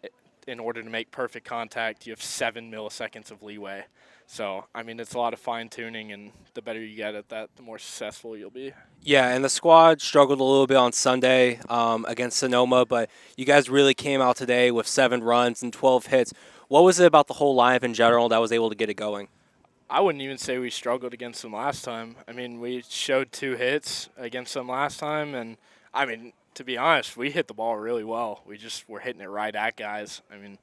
in order to make perfect contact, you have 7 milliseconds of leeway. So, I mean, it's a lot of fine-tuning, and the better you get at that, the more successful you'll be. Yeah, and the squad struggled a little bit on Sunday against Sonoma, but you guys really came out today with 7 runs and 12 hits. What was it about the whole lineup in general that was able to get it going? I wouldn't even say we struggled against them last time. I mean, we showed 2 hits against them last time, and, I mean, to be honest, we hit the ball really well. We just were hitting it right at guys. I mean,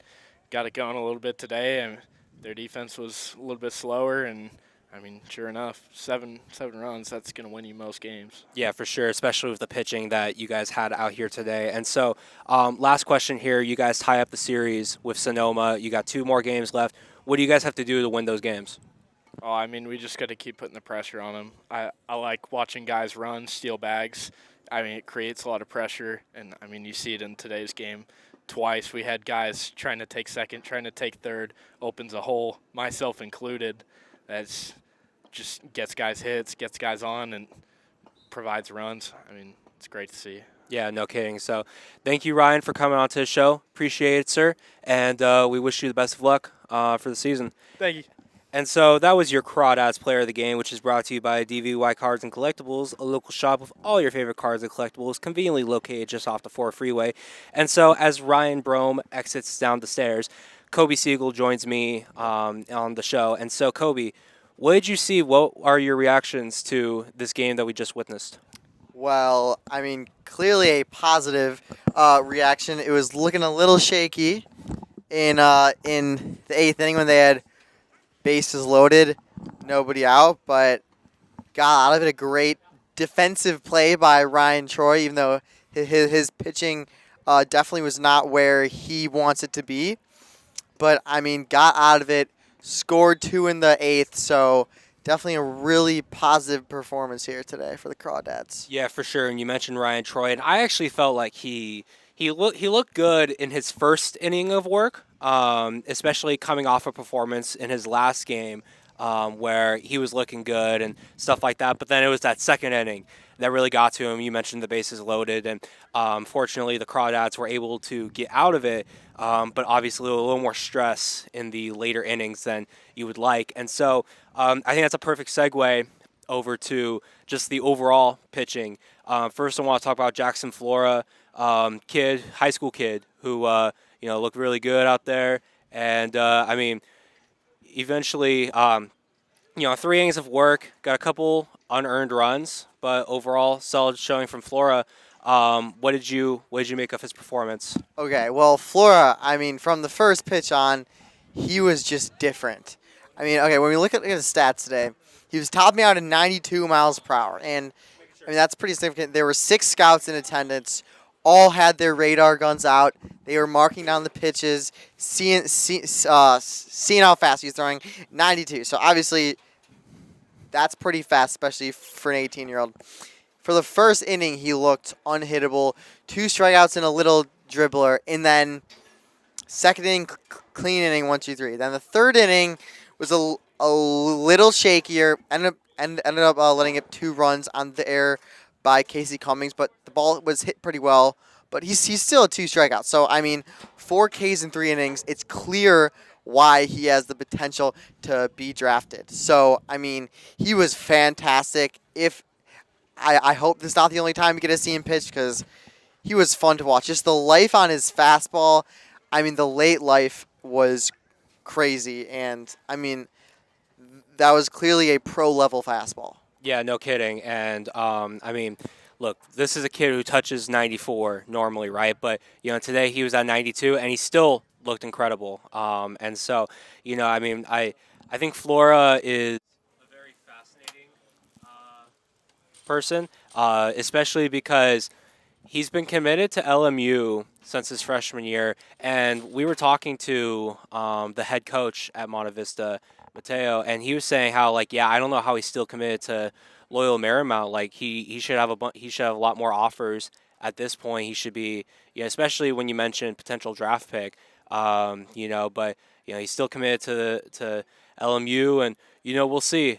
got it going a little bit today, and their defense was a little bit slower, and, I mean, sure enough, seven runs, that's going to win you most games. Yeah, for sure, especially with the pitching that you guys had out here today. And so last question here. You guys tie up the series with Sonoma. You got 2 more games left. What do you guys have to do to win those games? Oh, I mean, we just got to keep putting the pressure on them. I like watching guys run, steal bags. I mean, it creates a lot of pressure, and, I mean, you see it in today's game. Twice we had guys trying to take second, trying to take third, opens a hole, myself included. That's just gets guys hits, gets guys on, and provides runs. I mean, it's great to see. Yeah, no kidding. So thank you, Ryan, for coming on to the show. Appreciate it, sir. And we wish you the best of luck for the season. Thank you. And so that was your Crawdads Player of the Game, which is brought to you by DVY Cards and Collectibles, a local shop of all your favorite cards and collectibles, conveniently located just off the 4 freeway. And so as Ryan Brome exits down the stairs, Kobe Siegel joins me on the show. And so, Kobe, what did you see? What are your reactions to this game that we just witnessed? Well, I mean, clearly a positive reaction. It was looking a little shaky in the 8th inning when they had bases loaded, nobody out, but got out of it a great defensive play by Ryan Troy, even though his pitching definitely was not where he wants it to be. But, I mean, got out of it, scored 2 in the 8th, so definitely a really positive performance here today for the Crawdads. Yeah, for sure. And you mentioned Ryan Troy, and I actually felt like he looked good in his first inning of work, especially coming off a performance in his last game where he was looking good and stuff like that. But then it was that second inning that really got to him. You mentioned the bases loaded, and fortunately the Crawdads were able to get out of it, but obviously a little more stress in the later innings than you would like. And so I think that's a perfect segue over to just the overall pitching. First, I want to talk about Jackson Flora, high school kid who looked really good out there, and I mean, eventually, 3 innings of work, got a couple unearned runs, but overall solid showing from Flora. What did you make of his performance? Okay, well, Flora, I mean, from the first pitch on, he was just different. I mean, okay, when we look at his stats today, he was topping out at 92 miles per hour, and I mean that's pretty significant. There were 6 scouts in attendance. all had their radar guns out. They were marking down the pitches, seeing how fast he was throwing. 92. So obviously, that's pretty fast, especially for an 18-year-old. For the first inning, he looked unhittable. 2 strikeouts and a little dribbler, and then second inning, clean inning, 1, 2, 3. Then the third inning was a little shakier. Ended up letting up 2 runs on the air by Casey Cummings, but the ball was hit pretty well. But he's still at 2 strikeouts. So, I mean, 4 Ks in 3 innings. It's clear why he has the potential to be drafted. So, I mean, he was fantastic. I hope this is not the only time we get to see him pitch because he was fun to watch. Just the life on his fastball. I mean, the late life was crazy. And, I mean, that was clearly a pro-level fastball. Yeah, no kidding. And, I mean, look, this is a kid who touches 94 normally, right? But, today he was at 92, and he still looked incredible. And so, I mean, I think Flora is a very fascinating person, especially because he's been committed to LMU since his freshman year. And we were talking to the head coach at Monte Vista, Mateo, and he was saying how, I don't know how he's still committed to Loyola Marymount. He should have a lot more offers at this point. He should be, especially when you mentioned potential draft pick, but he's still committed to LMU, and we'll see.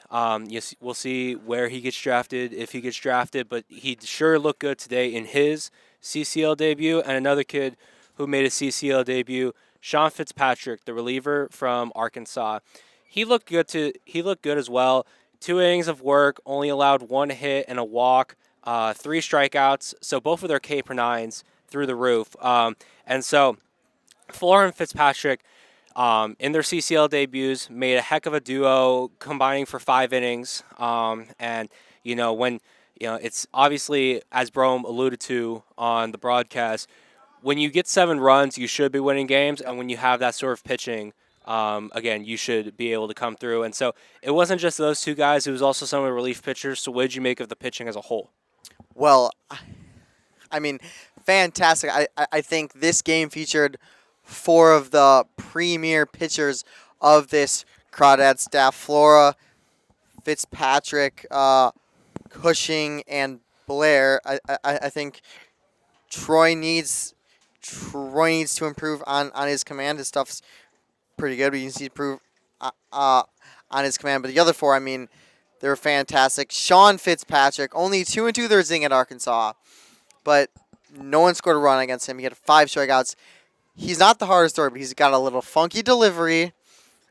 We'll see where he gets drafted, if he gets drafted, but he sure looked good today in his CCL debut. And another kid who made a CCL debut, Sean Fitzpatrick, the reliever from Arkansas. He looked good as well. 2 innings of work, only allowed 1 hit and a walk, 3 strikeouts. So both of their K per 9s through the roof. And so Flora and Fitzpatrick, in their CCL debuts, made a heck of a duo, combining for 5 innings. And when it's obviously, as Brome alluded to on the broadcast, when you get 7 runs, you should be winning games, and when you have that sort of pitching, again, you should be able to come through. And so it wasn't just those 2 guys. It was also some of the relief pitchers. So what did you make of the pitching as a whole? Well, I mean, fantastic. I think this game featured 4 of the premier pitchers of this Crawdad staff. Flora, Fitzpatrick, Cushing, and Blair. I think Troy needs to improve on his command. His stuff's pretty good, but you can see improve on his command. But the other 4, I mean, they're fantastic. Sean Fitzpatrick, only 2 2/3 inning at Arkansas, but no one scored a run against him. He had 5 strikeouts. He's not the hardest thrower, but he's got a little funky delivery,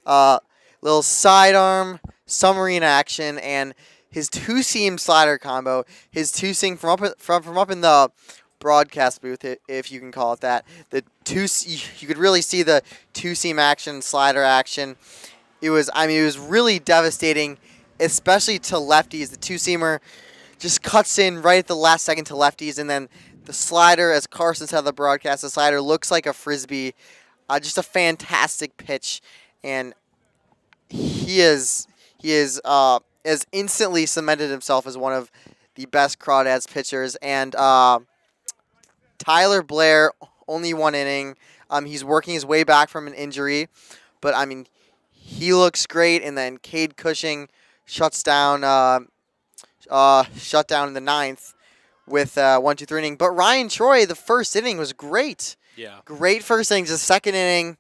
little sidearm, submarine action, and his 2-seam slider combo. His 2-seam from up in the broadcast booth, if you can call it that. You could really see the 2-seam action, slider action. It was really devastating, especially to lefties. The 2-seamer just cuts in right at the last second to lefties, and then the slider, as Carson said on the broadcast, the slider looks like a frisbee. Just a fantastic pitch, and he has instantly cemented himself as one of the best Crawdads pitchers. And Tyler Blair, only 1 inning. He's working his way back from an injury, but I mean, he looks great. And then Cade Cushing shut down in the 9th with 1, 2, 3 inning. But Ryan Troy, the first inning was great. Yeah. Great first inning. The second inning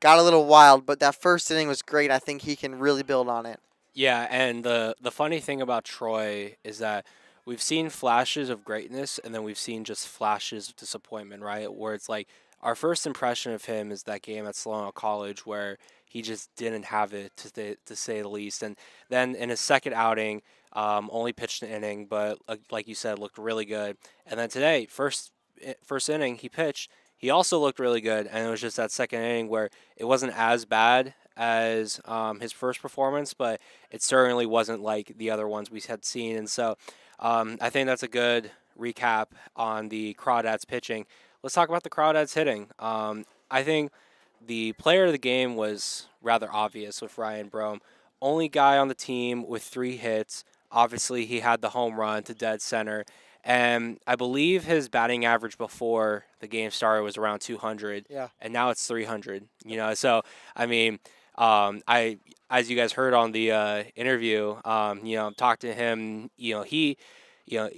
got a little wild, but that first inning was great. I think he can really build on it. Yeah, and the funny thing about Troy is that we've seen flashes of greatness, and then we've seen just flashes of disappointment, right? Where it's like our first impression of him is that game at Solano College where he just didn't have it, to say the least. And then in his second outing, only pitched an inning, but like you said, looked really good. And then today, first inning, he pitched. He also looked really good, and it was just that second inning where it wasn't as bad as his first performance, but it certainly wasn't like the other ones we had seen. And so I think that's a good recap on the Crawdads pitching. Let's talk about the Crawdads hitting. I think the player of the game was rather obvious with Ryan Brome. Only guy on the team with 3 hits. Obviously, he had the home run to dead center. And I believe his batting average before the game started was around 200. Yeah. And now it's 300. So I mean, I as you guys heard on the interview, talked to him. You know,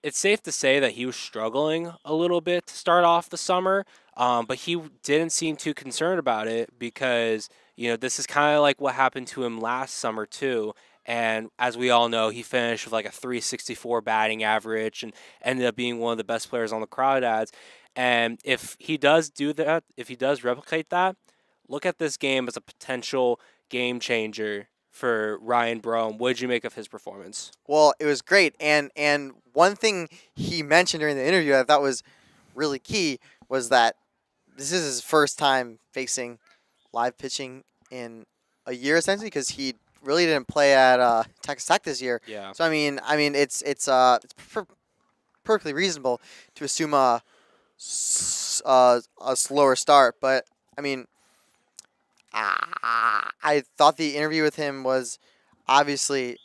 it's safe to say that he was struggling a little bit to start off the summer, but he didn't seem too concerned about it because this is kind of like what happened to him last summer too. And as we all know, he finished with like a 364 batting average and ended up being one of the best players on the Crawdads. And if he does do that, if he does replicate that, look at this game as a potential game changer for Ryan Brome. What did you make of his performance? Well, it was great, and one thing he mentioned during the interview I thought was really key was that this is his first time facing live pitching in a year, essentially, because he really didn't play at Texas Tech this year. Yeah. So I mean, it's perfectly reasonable to assume a slower start, but I mean, I thought the interview with him was obviously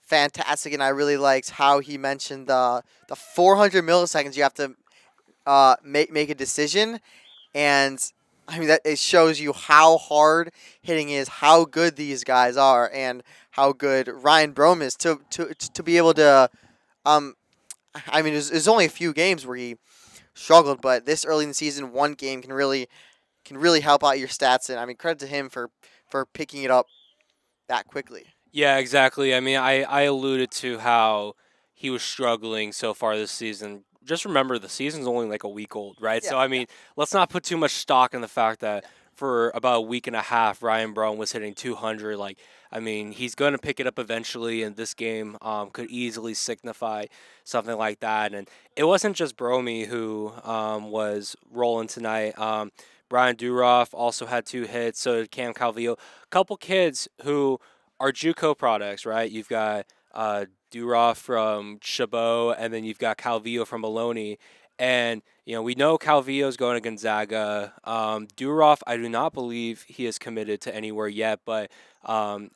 fantastic, and I really liked how he mentioned the 400 milliseconds you have to make a decision, and I mean that it shows you how hard hitting is, how good these guys are, and how good Ryan Brome is to be able to. I mean, there's only a few games where he struggled, but this early in the season, one game can really help out your stats, and I mean credit to him for picking it up that quickly. Yeah, exactly. I mean, I alluded to how he was struggling so far this season. Just remember, the season's only like a week old, right? Yeah, So, I mean, let's not put too much stock in the fact that for about a week and a half, Ryan Brome was hitting 200. Like, I mean, he's going to pick it up eventually, and this game could easily signify something like that. And it wasn't just Brome who was rolling tonight. Brian Duroff also had 2 hits, so did Cam Calvillo. A couple kids who are JUCO products, right? You've got Duroff from Chabot, and then you've got Calvillo from Maloney. And, we know Calvillo's going to Gonzaga. Duroff, I do not believe he is committed to anywhere yet, but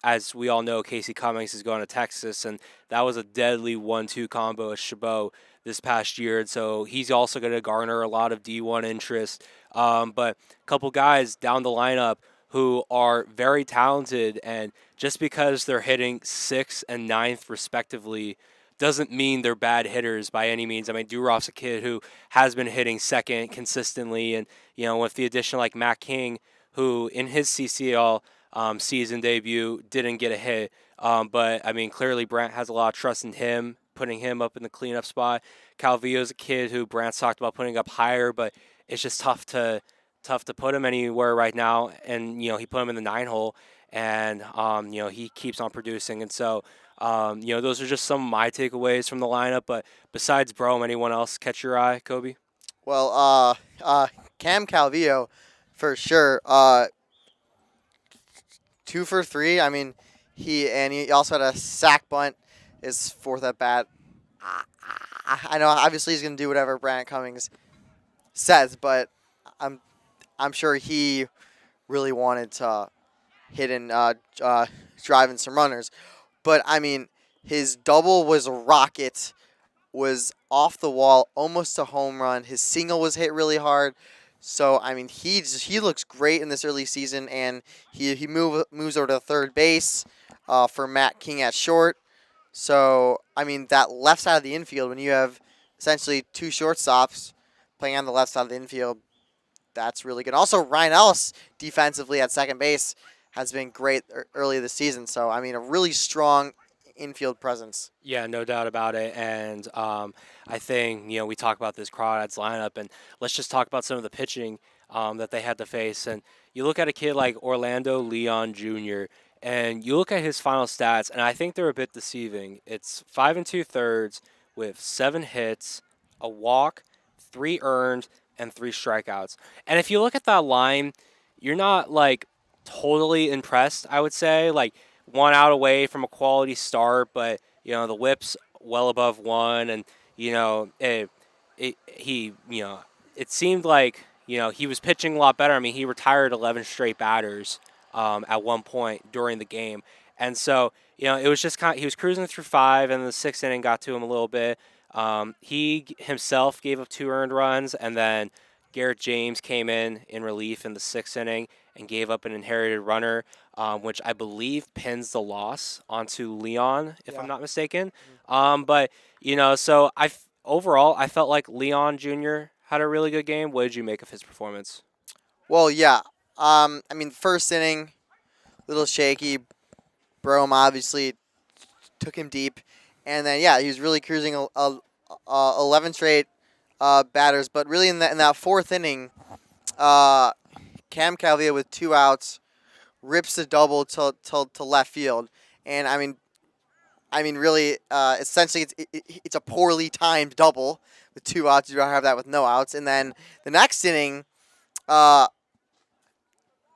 as we all know, Casey Cummings is going to Texas, and that was a deadly 1-2 combo at Chabot this past year. And so he's also going to garner a lot of D1 interest. But a couple guys down the lineup who are very talented, and just because they're hitting 6th and 9th respectively doesn't mean they're bad hitters by any means. I mean, Duroff's a kid who has been hitting 2nd consistently, and with the addition like Matt King, who in his CCL season debut didn't get a hit, but I mean clearly Brant has a lot of trust in him, putting him up in the cleanup spot. Calvillo's a kid who Brant's talked about putting up higher, but it's just tough to put him anywhere right now. And he put him in the 9-hole, and he keeps on producing. And so those are just some of my takeaways from the lineup. But besides Brome, anyone else catch your eye, Kobe? Well, Cam Calvillo, for sure. 2 for 3. I mean, he also had a sack bunt, his 4th at bat. I know obviously he's gonna do whatever Brant Cummings says, but I'm sure he really wanted to hit and drive in some runners. But I mean, his double was a rocket, was off the wall, almost a home run. His single was hit really hard. So I mean, he looks great in this early season, and he moves over to third base for Matt King at short. So I mean, that left side of the infield, when you have essentially 2 shortstops playing on the left side of the infield, that's really good. Also, Ryan Ellis defensively at second base has been great early this season. So I mean, a really strong infield presence. Yeah, no doubt about it. And I think, we talk about this Crawdads lineup, and let's just talk about some of the pitching that they had to face. And you look at a kid like Orlando Leon Jr., and you look at his final stats, and I think they're a bit deceiving. It's 5 2/3 with 7 hits, a walk, 3 earned, and 3 strikeouts. And if you look at that line, you're not like totally impressed, I would say. Like, 1 out away from a quality start, but the whip's well above 1, and it seemed like he was pitching a lot better. I mean, he retired 11 straight batters at one point during the game, and so it was just he was cruising through 5, and the 6th inning got to him a little bit. He himself gave up 2 earned runs, and then Garrett James came in relief in the 6th inning and gave up an inherited runner, which I believe pins the loss onto Leon, if I'm not mistaken. But so overall I felt like Leon Jr. had a really good game. What did you make of his performance? Well, yeah. I mean, first inning, little shaky. Brome obviously took him deep, and then he was really cruising 11 straight batters. But really in that 4th inning, Cam Calvillo with 2 outs rips the double to left field, and I mean really essentially it's a poorly timed double with 2 outs. You don't have that with no outs, and then the next inning,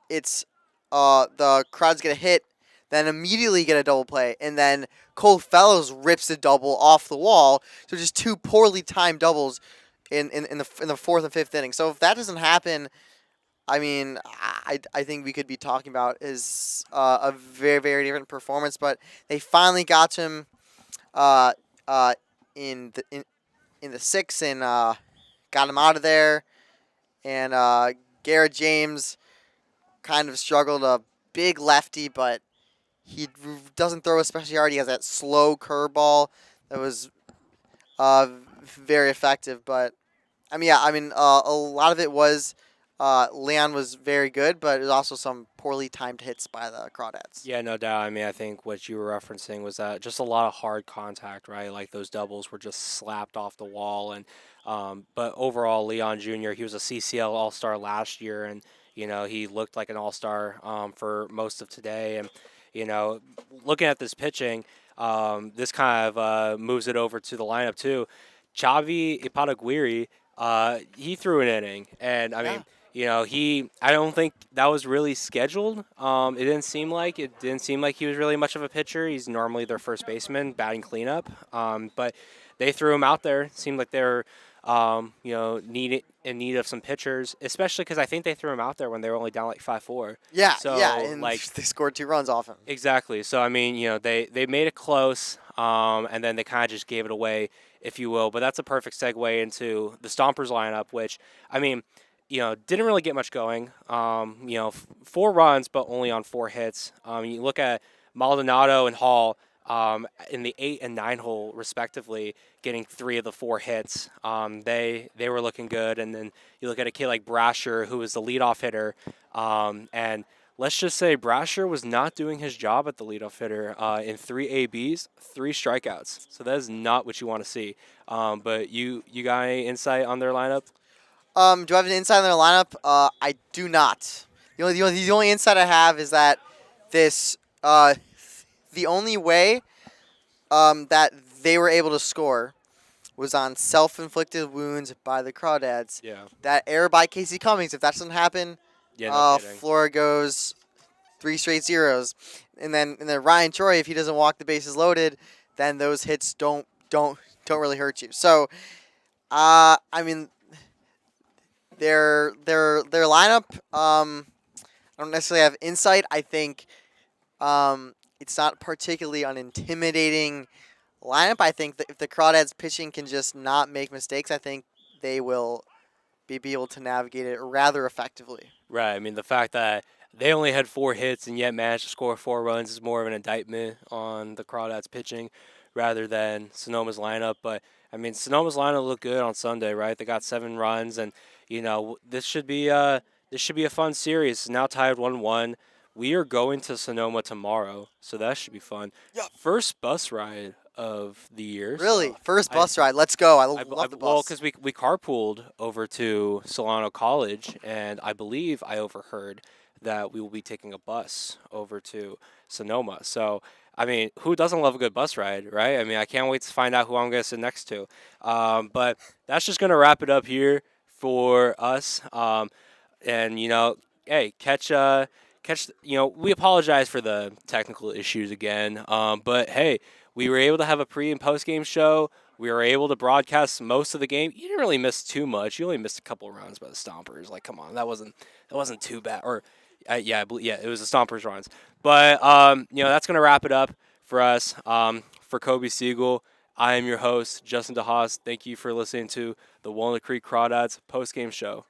it's the Crawdads get a hit, then immediately get a double play, and then Cole Fellows rips the double off the wall. So just 2 poorly timed doubles in the 4th and 5th inning. So if that doesn't happen, I mean, I think we could be talking about is a very, very different performance. But they finally got to him in the 6th and got him out of there. And Garrett James kind of struggled, a big lefty, but he doesn't throw especially hard. He has that slow curveball that was very effective. But a lot of it was Leon was very good, but it was also some poorly timed hits by the Crawdads. Yeah, no doubt. I mean, I think what you were referencing was that just a lot of hard contact, right? Like those doubles were just slapped off the wall. And but overall, Leon Jr., he was a CCL All-Star last year, and he looked like an all-star for most of today. And, looking at this pitching, this kind of moves it over to the lineup too. Xavi Ipadaguirre, he threw an inning. And, I mean, I don't think that was really scheduled. It didn't seem like he was really much of a pitcher. He's normally their first baseman, batting cleanup. But they threw him out there. It seemed like they were in need of some pitchers, especially because I think they threw him out there when they were only down like 5-4. And like they scored 2 runs off him. Exactly. So I mean, they made it close, and then they kind of just gave it away, if you will. But that's a perfect segue into the Stompers lineup, which I mean, didn't really get much going. 4 runs, but only on 4 hits. You look at Maldonado and Hall. In the 8 and 9 hole, respectively, getting 3 of the 4 hits. They were looking good. And then you look at a kid like Brasher, who was the leadoff hitter. And let's just say Brasher was not doing his job at the leadoff hitter. In 3 ABs, 3 strikeouts. So that is not what you want to see. But you got any insight on their lineup? Do I have an insight on their lineup? I do not. The only insight I have is that this the only way that they were able to score was on self-inflicted wounds by the Crawdads. Yeah. That error by Casey Cummings. If that doesn't happen, Flora goes 3 straight zeros, and then Ryan Troy, if he doesn't walk the bases loaded, then those hits don't really hurt you. So, I mean, their lineup. I don't necessarily have insight. I think it's not particularly an intimidating lineup. I think that if the Crawdads pitching can just not make mistakes, I think they will be able to navigate it rather effectively. Right. I mean, the fact that they only had 4 hits and yet managed to score 4 runs is more of an indictment on the Crawdads pitching rather than Sonoma's lineup. But, I mean, Sonoma's lineup looked good on Sunday, right? They got 7 runs, and, this should be a fun series. It's now tied 1-1. We are going to Sonoma tomorrow, so that should be fun. Yep. First bus ride of the year. Really? So First bus ride. Let's go. I love the bus. Well, because we carpooled over to Solano College, and I believe I overheard that we will be taking a bus over to Sonoma. So, I mean, who doesn't love a good bus ride, right? I mean, I can't wait to find out who I'm going to sit next to. But that's just going to wrap it up here for us. And, hey, we apologize for the technical issues again. But, hey, we were able to have a pre- and post-game show. We were able to broadcast most of the game. You didn't really miss too much. You only missed a couple of runs by the Stompers. Like, come on, that wasn't too bad. Or, it was the Stompers runs. But, that's going to wrap it up for us. For Kobe Siegel, I am your host, Justin DeHaas. Thank you for listening to the Walnut Creek Crawdads post-game show.